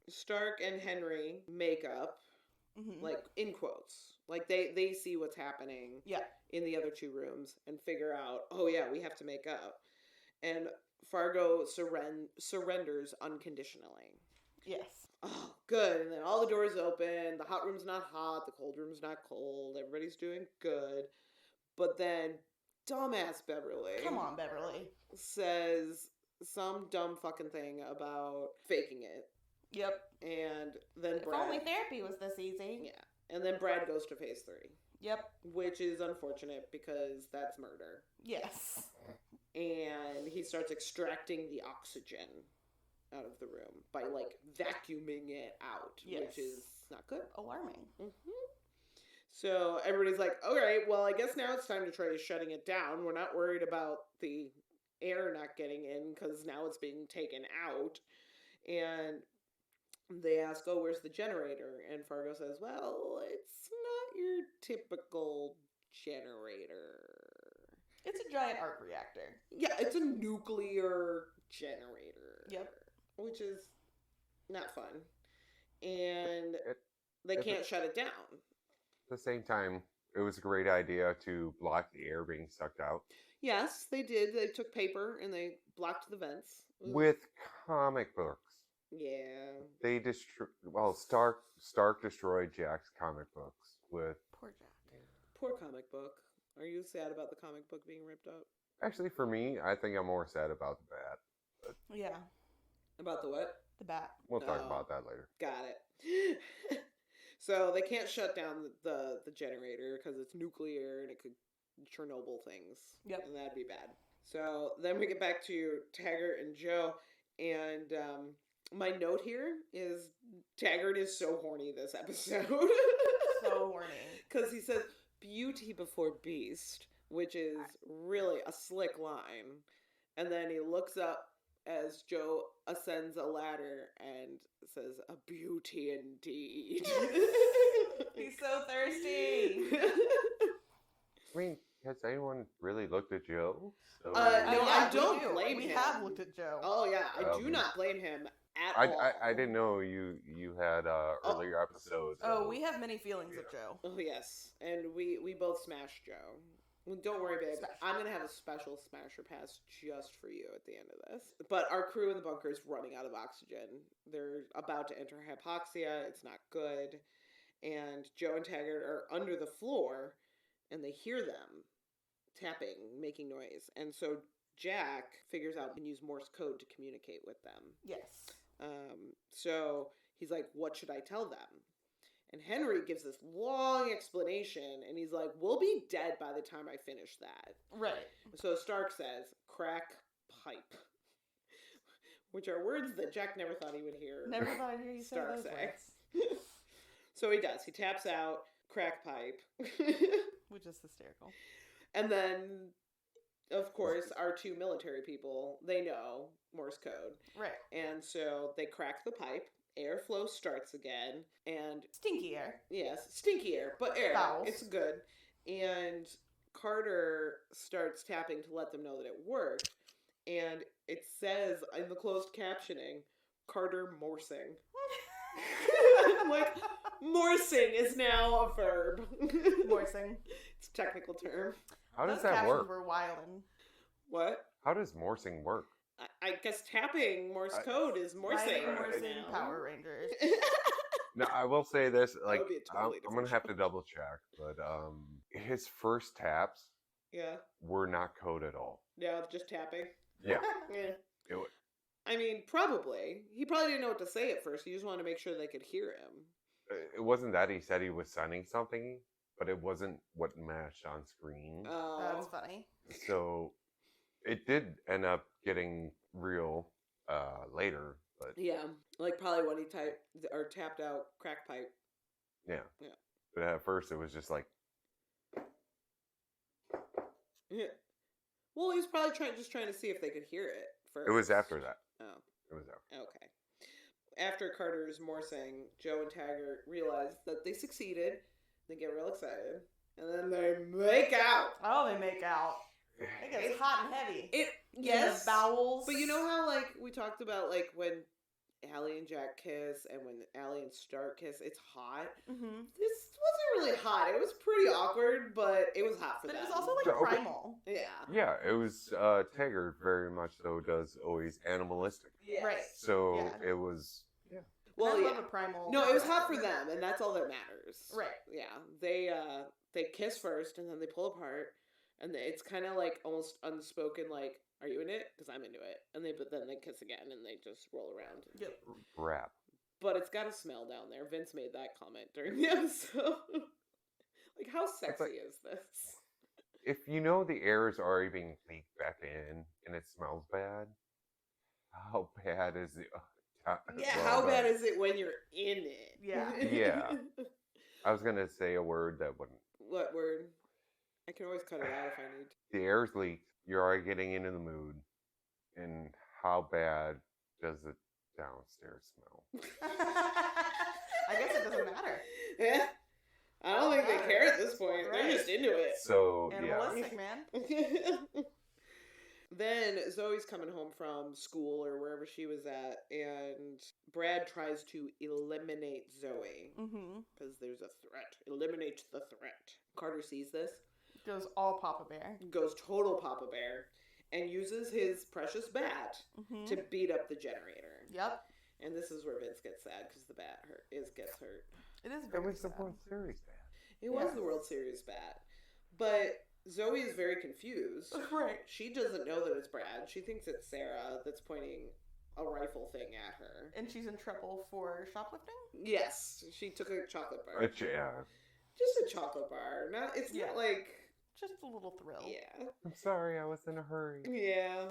Stark and Henry make up, like, in quotes. Like, they see what's happening in the other 2 rooms and figure out, oh yeah, we have to make up. And Fargo surrenders unconditionally. Yes. Oh, good. And then all the doors open. The hot room's not hot. The cold room's not cold. Everybody's doing good. But then dumbass Beverly. Come on, Beverly. Says some dumb fucking thing about faking it. Yep. And then if only therapy was this easy. Yeah. And then Brad goes to phase 3. Yep. Which is unfortunate because that's murder. Yes. And he starts extracting the oxygen out of the room by, like, vacuuming it out. Yes. Which is not good. Alarming. So everybody's like, all right, well, I guess now it's time to try shutting it down. We're not worried about the air not getting in because now it's being taken out. And they ask, oh, where's the generator? And Fargo says, well, it's not your typical generator. It's a giant arc reactor. Yeah, it's a nuclear generator. Yep. Which is not fun. And they can't shut it down. At the same time, it was a great idea to block the air being sucked out. Yes, they did. They took paper and they blocked the vents. With comic books. Yeah. They Stark destroyed Jack's comic books with... Poor Jack. Poor comic book. Are you sad about the comic book being ripped up? Actually, for me, I think I'm more sad about the bat. But Yeah. About the what? The bat. we'll talk about that later. Got it. So they can't shut down the generator because it's nuclear and it could Chernobyl things. Yep. And that'd be bad. So then we get back to Taggart and Joe. And my note here is Taggart is so horny this episode. So horny. Because he says, beauty before beast, which is really a slick line. And then he looks up as Joe ascends a ladder and says, a beauty indeed. He's so thirsty. I mean, has anyone really looked at Joe? So, No, I we don't do. blame we him. We have looked at Joe. Oh, yeah, I do Um, not blame him at all. I didn't know you had earlier episodes. Oh, we have many feelings of Joe. Oh, yes. And we both smashed Joe. Well, don't worry, babe. Smash. I'm going to have a special smasher pass just for you at the end of this. But our crew in the bunker is running out of oxygen. They're about to enter hypoxia. It's not good. And Joe and Taggart are under the floor, and they hear them tapping, making noise. And so Jack figures out and use Morse code to communicate with them. Yes. So he's like, what should I tell them? And Henry gives this long explanation, and he's like, we'll be dead by the time I finish that. Right. So Stark says, crack pipe. Which are words that Jack never thought he would hear. Never thought I'd hear you say Stark those say. words. So he does. He taps out, crack pipe. Which is hysterical. And then, of course, our two military people, they know Morse code. Right. And so they crack the pipe. Airflow starts again. And Stinky air. yes, stinky air, but air. Vowels. It's good. And Carter starts tapping to let them know that it worked. And it says in the closed captioning, Carter Morsing. Like, morsing is now a verb. Morsing. It's a technical term. How does Those that captions work? were wildin'. What? How does morsing work? I guess tapping Morse code is morsing. Writing, Right. morsing, Power Rangers. No, I will say this. Like, would be a totally I'm gonna different have to double check, but his first taps Yeah. were not code at all. Yeah, just tapping. Yeah. Yeah. It wa- I mean, probably. He probably didn't know what to say at first. He just wanted to make sure they could hear him. It wasn't that he said he was signing something, but it wasn't what matched on screen. That's funny. So it did end up getting real later, but Yeah, like probably when he tapped out crack pipe. yeah. Yeah. But at first it was just like, Yeah. Well, he was probably just trying to see if they could hear it first. it was after that. Oh, It was after. okay. After Carter's morsing, Joe and Taggart realize that they succeeded. They get real excited, and then they make out. Oh, they make out. It gets hot and heavy. Yes, The bowels. but you know how like we talked about like when Allie and Jack kiss and when Allie and Stark kiss, it's hot. Mm-hmm. This wasn't really hot. It was pretty awkward, but it was hot for But them. it was also like Yeah, okay. primal. yeah. Yeah, it was Taggart very much so does always animalistic. Yes. Right. So Yeah. it was Well, I yeah. love a primal. No, it was hot for them, and that's all that matters. Right. Yeah. They kiss first, and then they pull apart, and it's kind of like almost unspoken, like, "Are you in it? Because I'm into it." And but then they kiss again, and they just roll around. Yep. rap. But it's got a smell down there. Vince made that comment during the episode. Like, how sexy like- is this? If you know the air is already being leaked back in and it smells bad, how bad is it? Yeah. How bad is it when you're in it? Yeah. Yeah. I was gonna say a word that wouldn't. What word? I can always cut it out if I need to. The air's leaked. you're already getting into the mood, and how bad does the downstairs smell? I guess it doesn't matter. Yeah. I don't think they care at this point. They're just into it. So, Animalistic, man. Then Zoe's coming home from school or wherever she was at, and Brad tries to eliminate Zoe because there's a threat. Eliminate the threat. Carter sees this. Goes all Papa Bear. Goes total Papa Bear and uses his precious bat to beat up the generator. Yep. And this is where Vince gets sad because the bat gets hurt. It is It very was the sad. World Series bat. It was the World Series bat. But Zoe is very confused. Right. She doesn't know that it's Brad. She thinks it's Sarah that's pointing a rifle thing at her. And she's in trouble for shoplifting? Yes. She took a chocolate bar. Yeah. Just a chocolate bar. It's not like... Just a little thrill. Yeah. I'm sorry, I was in a hurry. Yeah.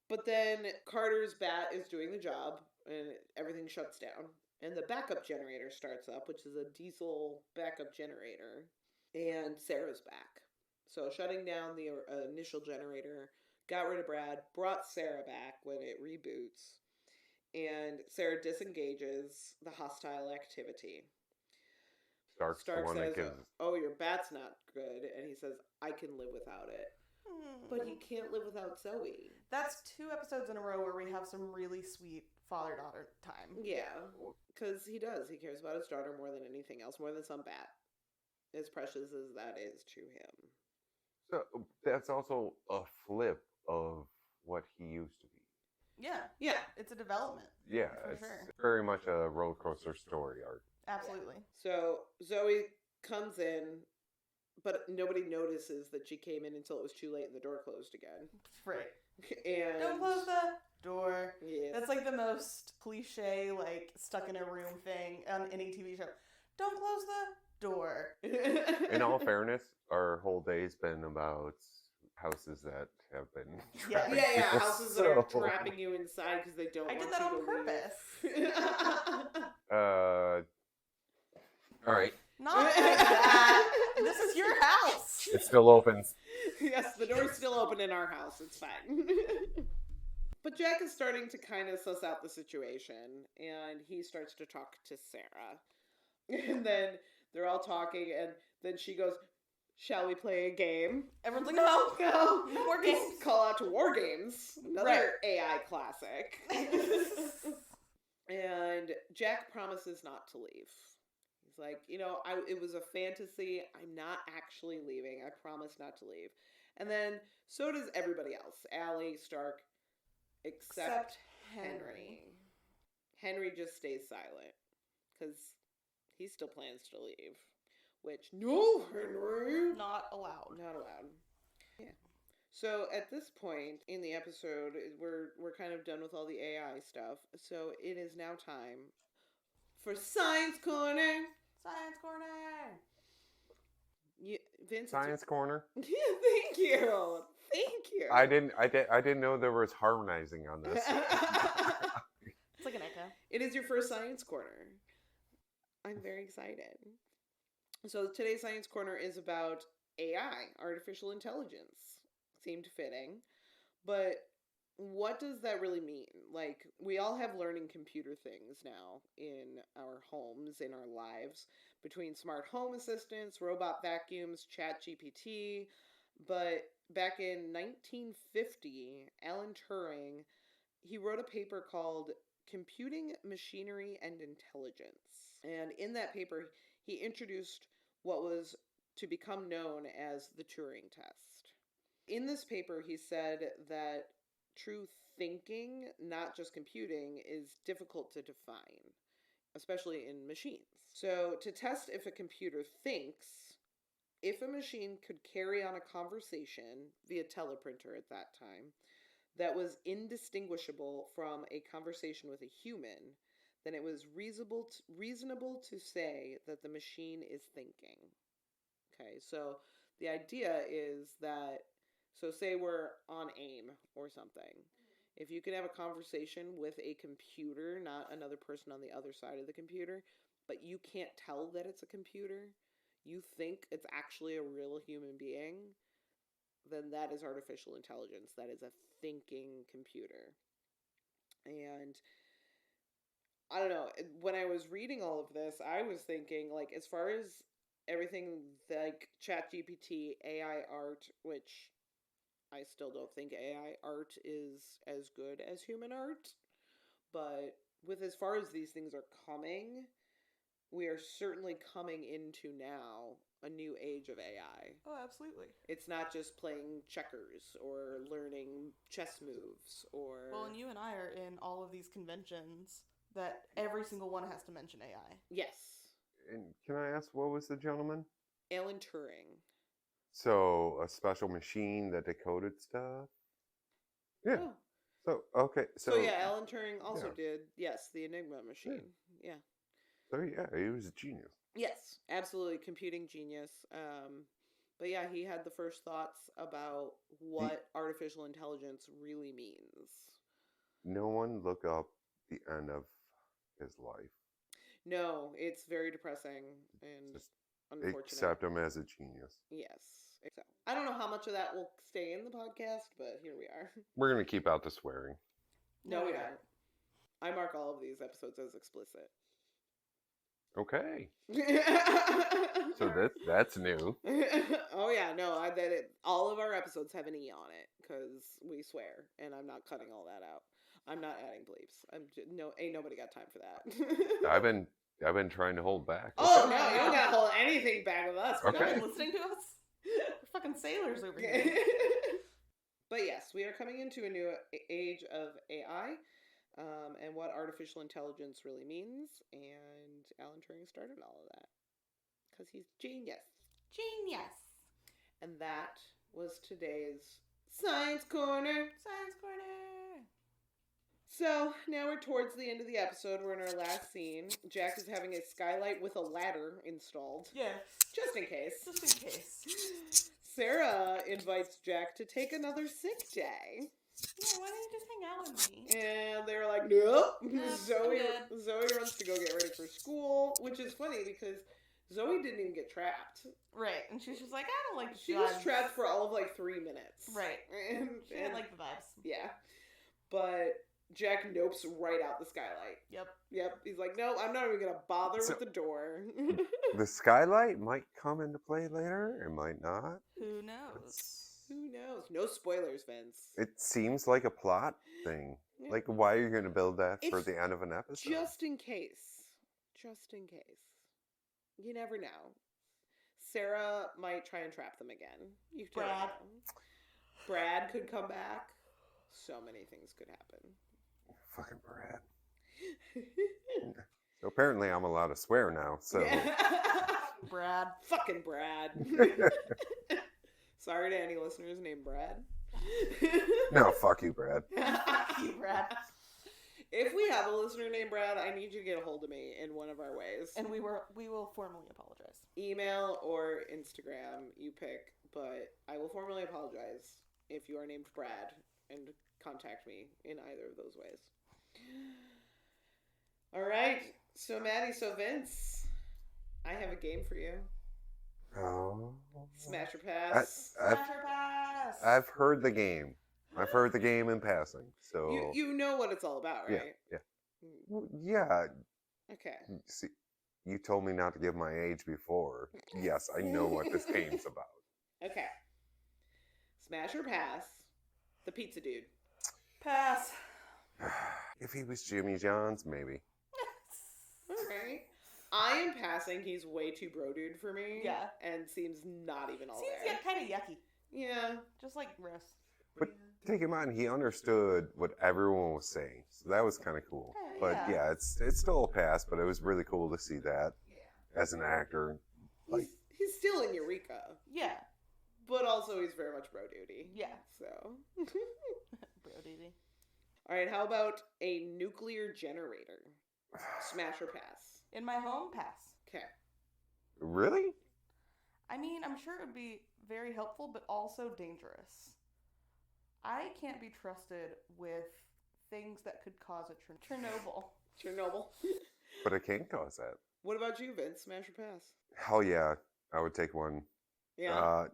But then Carter's bat is doing the job, and everything shuts down. And the backup generator starts up, which is a diesel backup generator. And Sarah's back. So shutting down the initial generator, got rid of Brad, brought Sarah back when it reboots. And Sarah disengages the hostile activity. Stark's the one says, that gives... oh, your bat's not good. And he says, I can live without it. But he can't live without Zoe. That's 2 episodes in a row where we have some really sweet father-daughter time. Yeah, because he does. He cares about his daughter more than anything else, more than some bat. As precious as that is to him. So that's also a flip of what he used to be. Yeah. It's a development. Yeah, for it's sure. very much a roller coaster story arc. Absolutely. So Zoe comes in, but nobody notices that she came in until it was too late and the door closed again. Right. And Don't close the door. Yes. That's like the most cliche, like, stuck in a room thing on any TV show. Don't close the door. In all fairness, our whole day's been about houses that have been Yeah. trapping Yeah, people, houses that are trapping you inside because they don't I want did that you on to purpose. leave. All right. Not like that. This is your house. It still opens. Yes, the door's still open in our house. It's fine. But Jack is starting to kind of suss out the situation, and he starts to talk to Sarah. And then they're all talking, and then she goes, shall we play a game? Everyone's like, no, No. no more games. Call out to War Games. Another Right. AI classic. And Jack promises not to leave. He's like, it was a fantasy. I'm not actually leaving. I promise not to leave. And then so does everybody else. Allie, Stark, except Henry. Henry just stays silent because he still plans to leave. Which, no, Henry. Not allowed. Not allowed. Yeah. So at this point in the episode, we're kind of done with all the AI stuff. So it is now time for Science Corner. Science corner. Vince. Science corner. Yeah, thank you. Thank you. I didn't know there was harmonizing on this. It's like an echo. It is your first Science Corner. I'm very excited. So today's Science Corner is about AI, artificial intelligence. Seemed fitting. But what does that really mean? Like, we all have learning computer things now in our homes, in our lives, between smart home assistants, robot vacuums, ChatGPT. But back in 1950, Alan Turing, he wrote a paper called Computing Machinery and Intelligence. And in that paper, he introduced what was to become known as the Turing test. In this paper, he said that true thinking, not just computing, is difficult to define, especially in machines. So to test if a computer thinks, if a machine could carry on a conversation via teleprinter at that time that was indistinguishable from a conversation with a human, then it was reasonable to say that the machine is thinking. Okay, so the idea is that, so say we're on AIM or something. If you can have a conversation with a computer, not another person on the other side of the computer, but you can't tell that it's a computer, you think it's actually a real human being, then that is artificial intelligence. That is a thinking computer. And I don't know, when I was reading all of this, I was thinking, like, as far as everything like ChatGPT, AI art, which I still don't think AI art is as good as human art, but with as far as these things are coming, we are certainly coming into now a new age of AI. Oh, absolutely. It's not just playing checkers or learning chess moves or... Well, and you and I are in all of these conventions that every single one has to mention AI. Yes. And can I ask, what was the gentleman? Alan Turing. So, a special machine that decoded stuff? Yeah. Oh. So, okay. So yeah, Alan Turing also did, yes, the Enigma machine. Yeah. So, yeah, he was a genius. Yes, absolutely. Computing genius. But yeah, he had the first thoughts about what artificial intelligence really means. No one look up the end of his life. No, it's very depressing and Just unfortunate. accept him as a genius. Yes. So, I don't know how much of that will stay in the podcast, but here we are. We're going to keep out the swearing. No, we don't. I mark all of these episodes as explicit. Okay. So that's new. Oh yeah, no, all of our episodes have an E on it because we swear, and I'm not cutting all that out. I'm not adding bleeps. Ain't nobody got time for that. I've been trying to hold back. Oh no, you don't gotta hold anything back with us. Okay. You're not listening to us? We're fucking sailors over here. But yes, we are coming into a new age of AI. And what artificial intelligence really means, and Alan Turing started all of that because he's genius. Genius. And that was today's Science Corner. Science Corner. So now we're towards the end of the episode. We're in our last scene. Jack is having a skylight with a ladder installed. Yeah. Just in case. Just in case. Sarah invites Jack to take another sick day. Yeah, why don't you just hang out with me? And they were like, nope. Zoe good. runs to go get ready for school, which is funny because Zoe didn't even get trapped. Right, and she's just like, I don't like the She vibes. was trapped for all of like 3 minutes. Right. And She didn't like the vibes. Yeah. But Jack nopes right out the skylight. Yep. He's like, no, I'm not even going to bother with the door. The skylight might come into play later. It might not. Who knows? Who knows? No spoilers, Vince. It seems like a plot thing. Yeah. Like, why are you going to build that for It's the end of an episode? Just in case. Just in case. You never know. Sarah might try and trap them again. You don't Brad. know. Brad could come back. So many things could happen. Fucking Brad. So apparently I'm allowed to swear now, so... Brad. Fucking Brad. Sorry to any listeners named Brad. No, fuck you, Brad. Fuck you, Brad. If we have a listener named Brad, I need you to get a hold of me in one of our ways. And we will formally apologize. Email or Instagram, you pick, but I will formally apologize if you are named Brad and contact me in either of those ways. All right, so Maddie, so Vince, I have a game for you. Oh. Smash or pass. Smash or pass. I've heard the game. I've heard the game in passing, so... You know what it's all about, right? Yeah. Well, yeah. Okay. See, you told me not to give my age before. Yes, I know what this game's about. Okay. Smash or pass, the pizza dude. Pass. If he was Jimmy John's, maybe. Alright. I am passing. He's way too bro dude for me. Yeah. And seems not even all Seems there. kind of yucky. Yeah. Just like gross. But take in mind, he understood what everyone was saying, so that was kind of cool. But yeah, it's still a pass, but it was really cool to see that as an actor. Like he's still in Eureka. Yeah. But also he's very much bro duty. Yeah. So. Bro duty. Alright, how about a nuclear generator? Smash or pass? In my home, pass. Okay. Really? I mean, I'm sure it would be very helpful, but also dangerous. I can't be trusted with things that could cause a Chernobyl. Chernobyl. But it can cause that. What about you, Vince? Smash or pass? Hell yeah, I would take one. Yeah.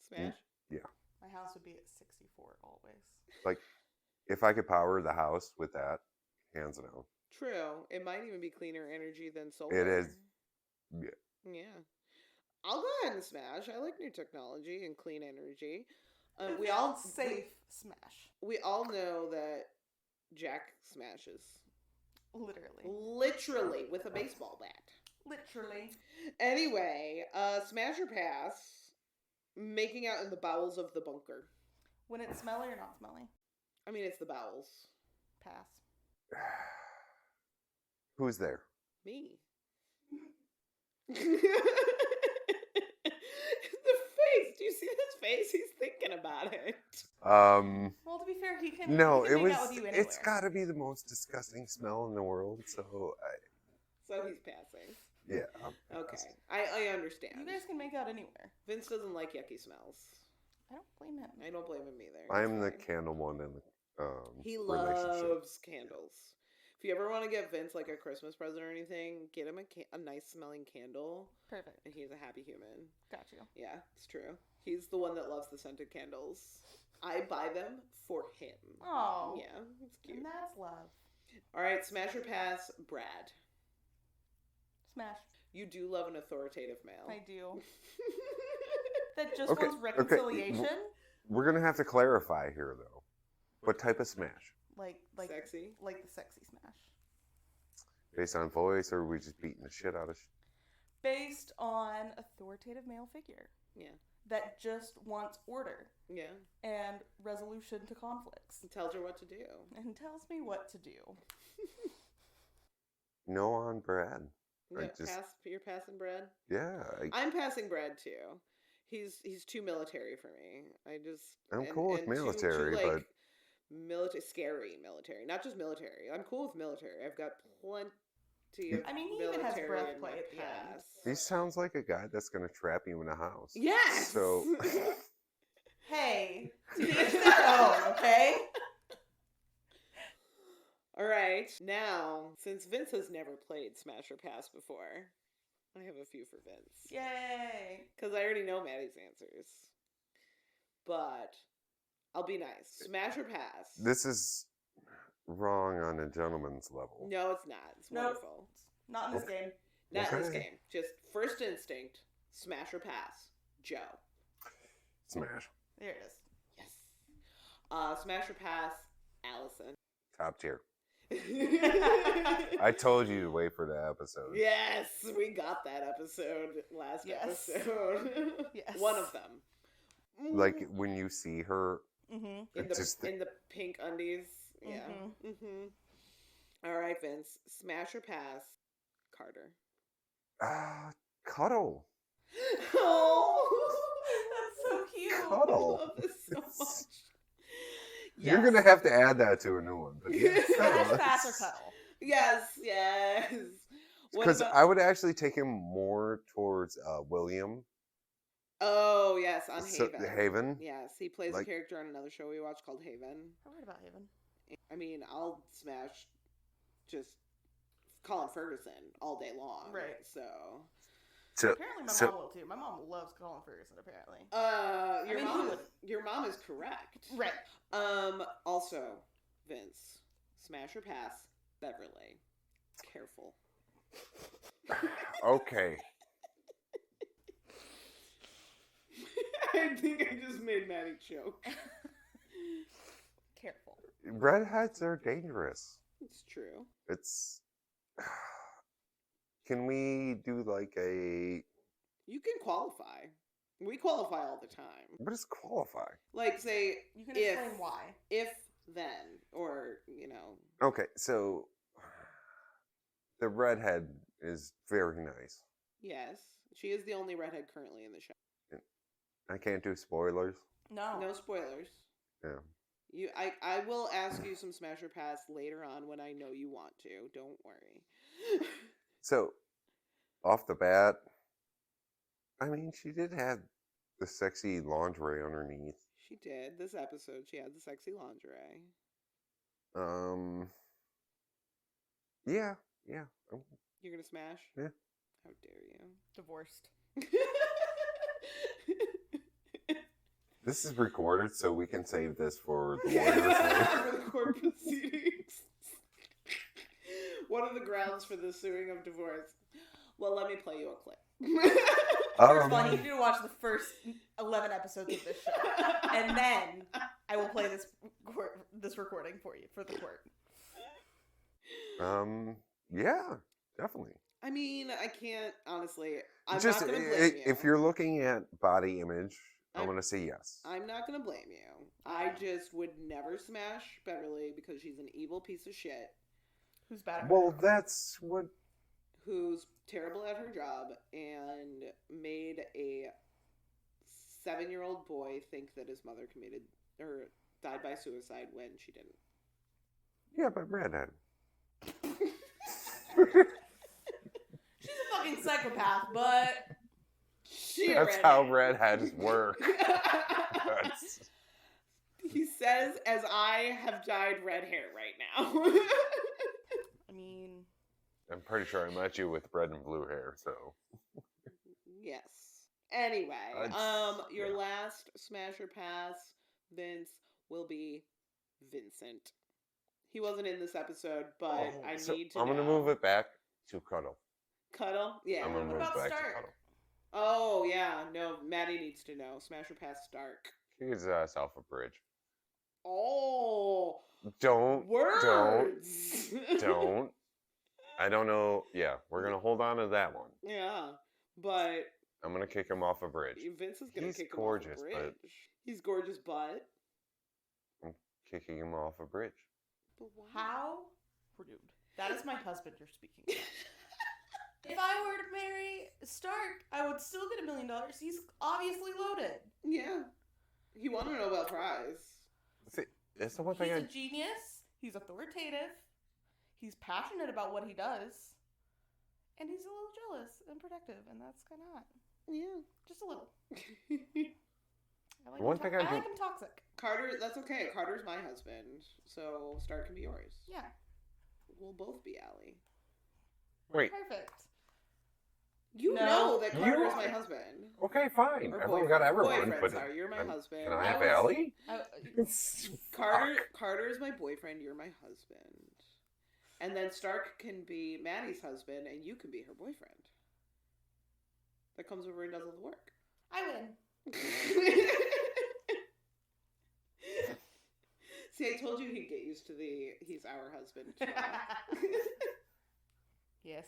Smash? Yeah. My house would be at 64 always. Like, if I could power the house with that, hands down. True. It might even be cleaner energy than solar. It is. Yeah. Yeah. I'll go ahead and smash. I like new technology and clean energy. We smash. We all know that Jack smashes. Literally with a baseball bat. Literally. Anyway, smash or pass, making out in the bowels of the bunker. When it's smelly or not smelly? I mean, it's the bowels. Pass. Who's there? Me. The face. Do you see his face? He's thinking about it. Well, to be fair, he can. No, he can it make was. out with you anywhere. It's got to be the most disgusting smell in the world. So he's passing. Yeah. Okay, I understand. You guys can make out anywhere. Vince doesn't like yucky smells. I don't blame him. I don't blame him either. I'm the candle one in the he relationship. loves candles. If you ever want to get Vince like a Christmas present or anything, get him a nice smelling candle. Perfect. And he's a happy human. Got you. Yeah, it's true. He's the one that loves the scented candles. I buy them for him. Oh. Yeah, it's cute. And that's love. All right, smash or pass, Brad. Smash. You do love an authoritative male. I do. That just wants reconciliation. Okay. We're gonna have to clarify here, though. What type of smash? Like sexy? Like the sexy smash. Based on voice, or are we just beating the shit out of? Based on authoritative male figure. Yeah. That just wants order. Yeah. And resolution to conflicts. It tells her what to do. And tells me what to do. No on Brad. Yeah, you're passing Brad? Yeah. I'm passing Brad too. He's too military for me. I'm cool with military, but scary military, not just military. I'm cool with military. I've got plenty of. I mean, he even has breath play at the end. He sounds like a guy that's gonna trap you in a house. Yes. So. Hey, to each their own, okay? All right. Now, since Vince has never played Smash or Pass before, I have a few for Vince. Yay! Because I already know Maddie's answers. But I'll be nice. Smash or pass? This is wrong on a gentleman's level. No, it's not. It's wonderful. Not in this game. Not in this game. Just first instinct, smash or pass. Joe. Smash. There it is. Yes. Smash or pass, Allison. Top tier. I told you to wait for the episode. Yes, we got that episode last episode. Yes. One of them. Like when you see her in the pink undies. Yeah. All right, Vince. Smash or pass, Carter. Cuddle. Oh, that's so cute. Cuddle. I love this so much. Yes. You're gonna have to add that to a new one. But pass or cuddle. Yes. Because I would actually take him more towards William. Oh yes, on Haven. Haven. Yes, he plays a character on another show we watch called Haven. I heard about Haven. I mean, I'll smash just Colin Ferguson all day long. Right. So apparently my mom will too. My mom loves Colin Ferguson, apparently. Your mom is correct. Right. Also, Vince, smash or pass, Beverly. Careful. Okay. I think I just made Maddie choke. Careful. Redheads are dangerous. It's true. It's. Can we do like a? You can qualify. We qualify all the time. What does qualify? Like, say, you can explain why. If then, or Okay, so the redhead is very nice. Yes, she is the only redhead currently in the show. I can't do spoilers. No spoilers. Yeah. I will ask you some smash or pass later on when I know you want to. Don't worry. So, off the bat, I mean, she did have the sexy lingerie underneath. She did. This episode, she had the sexy lingerie. Yeah. You're gonna smash? Yeah. How dare you? Divorced. This is recorded, so we can save this for the lawyers. For the court proceedings. What are the grounds for the suing of divorce? Well, let me play you a clip. First of all, you need to watch the first 11 episodes of this show, and then I will play this recording for you for the court. Yeah, definitely. I mean, I can't honestly. I'm Just not going to blame you. if you're looking at body image, I'm going to say yes. I'm not going to blame you. I just would never smash Beverly because she's an evil piece of shit. Who's bad? Well, that's what. Who's terrible at her job and made a 7-year-old boy think that his mother committed or died by suicide when she didn't. Yeah, but redhead. She's a fucking psychopath, but that's how redheads work. He says, as I have dyed red hair right now. I mean, I'm pretty sure I met you with red and blue hair, so. Yes. Anyway, your last smasher pass, Vince, will be Vincent. He wasn't in this episode, but I need to know. I'm going to move it back to Cuddle. Cuddle? Yeah. I'm going to move it back Stark? to Cuddle. Oh, yeah. No, Maddie needs to know. Smasher pass Stark. She gets his ass off a bridge. Oh. Words. Don't. I don't know. Yeah, we're going to hold on to that one. Yeah, but I'm going to kick him off a bridge. Vince is going to kick gorgeous, him off a bridge. but he's gorgeous, but I'm kicking him off a bridge. But why? How rude. That is my husband you're speaking of. If I were to marry Stark, I would still get $1 million. He's obviously loaded. Yeah. He won a Nobel Prize. See, that's the one thing He's a genius. He's authoritative. He's passionate about what he does. And he's a little jealous and protective, and that's kind of hot. Yeah. Just a little. I like him toxic. Carter, that's okay. Carter's my husband, so Stark can be yours. Yeah. We'll both be Allie. Wait. Perfect. You know that Carter's my husband. Okay, fine. Or Everyone got everyone. Boyfriend, But sorry, you're my husband. Can I have Allie? Carter is my boyfriend, you're my husband. And then Stark can be Maddie's husband, and you can be her boyfriend. That comes over and does all the work. I win. See, I told you he'd get used to he's our husband. Yes.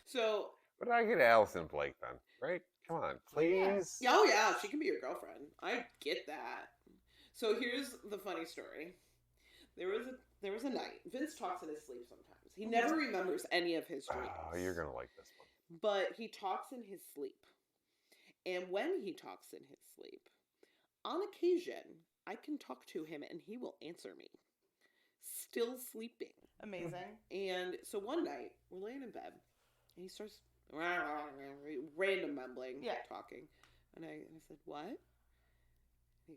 So. But I get Allison Blake then, right? Come on, please. Yeah. Oh yeah, she can be your girlfriend. I get that. So here's the funny story. There was a night. Vince talks in his sleep sometimes. He never remembers any of his dreams. Oh, you're gonna like this one. But he talks in his sleep. And when he talks in his sleep, on occasion, I can talk to him and he will answer me. Still sleeping. Amazing. And so one night, we're laying in bed, and he starts random mumbling, talking. And I said, what?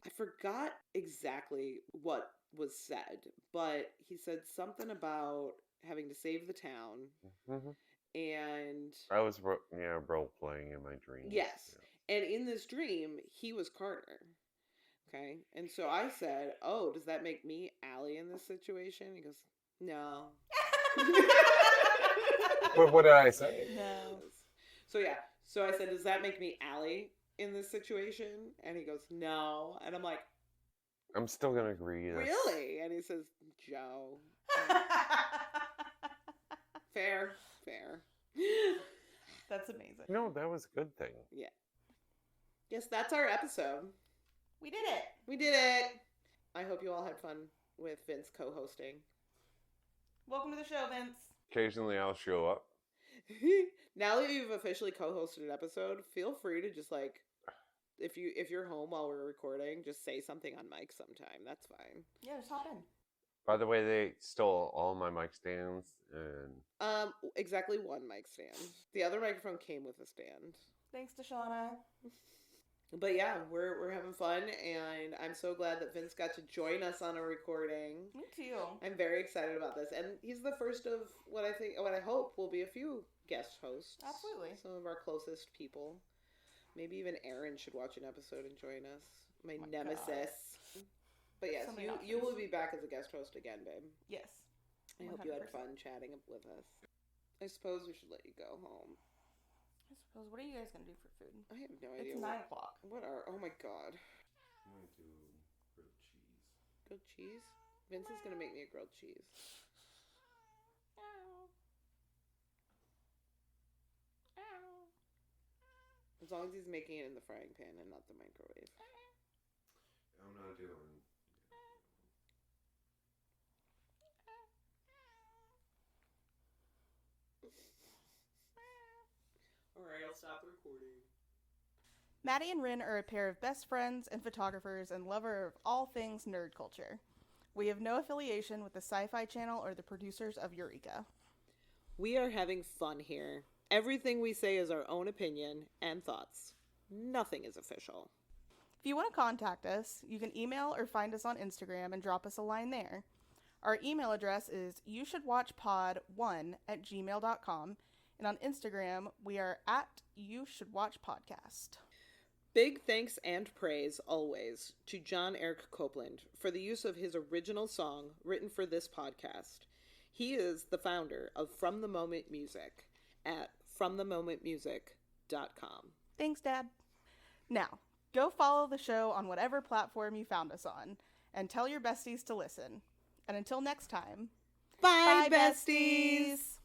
I forgot exactly what was said, but he said something about having to save the town. Mm-hmm. And I was role playing in my dream. Yes. Yeah. And in this dream, he was Carter. Okay. And so I said, oh, does that make me Allie in this situation? He goes, no. What did I say? No. So yeah. So I said, does that make me Allie in this situation? And he goes, no. And I'm like, I'm still gonna agree. Yes. Really? And he says, Joe. Fair. That's amazing. No, that was a good thing. Yeah. Yes, that's our episode. We did it. We did it. I hope you all had fun with Vince co-hosting. Welcome to the show, Vince. Occasionally I'll show up. Now that you've officially co-hosted an episode, feel free to just if you're home while we're recording, just say something on mic sometime. That's fine. Yeah, just hop in. By the way, they stole all my mic stands and exactly one mic stand. The other microphone came with a stand. Thanks to Shauna. But yeah, we're having fun, and I'm so glad that Vince got to join us on a recording. Me too. I'm very excited about this, and he's the first of what I hope will be a few guest hosts. Absolutely. Some of our closest people. Maybe even Aaron should watch an episode and join us. My my nemesis. But yes, So many you will options. be back as a guest host again, babe. Yes. I hope you had 100%. fun chatting with us. I suppose we should let you go home. I suppose. What are you guys gonna do for food? I have no It's idea. 9:00. What are? Oh my god. I'm going to grilled cheese. Grilled cheese? Vince is gonna make me a grilled cheese. As long as he's making it in the frying pan and not the microwave. I'm not doing. Alright, I'll stop the recording. Madi and Rin are a pair of best friends and photographers and lover of all things nerd culture. We have no affiliation with the Sci-Fi Channel or the producers of Eureka. We are having fun here. Everything we say is our own opinion and thoughts. Nothing is official. If you want to contact us, you can email or find us on Instagram and drop us a line there. Our email address is youshouldwatchpod1@gmail.com, and on Instagram, we are at youshouldwatchpodcast. Big thanks and praise, always, to John Eric Copeland for the use of his original song written for this podcast. He is the founder of From the Moment Music at fromthemomentmusic.com. Thanks, Dad. Now, go follow the show on whatever platform you found us on, and tell your besties to listen. And until next time, Bye, bye besties!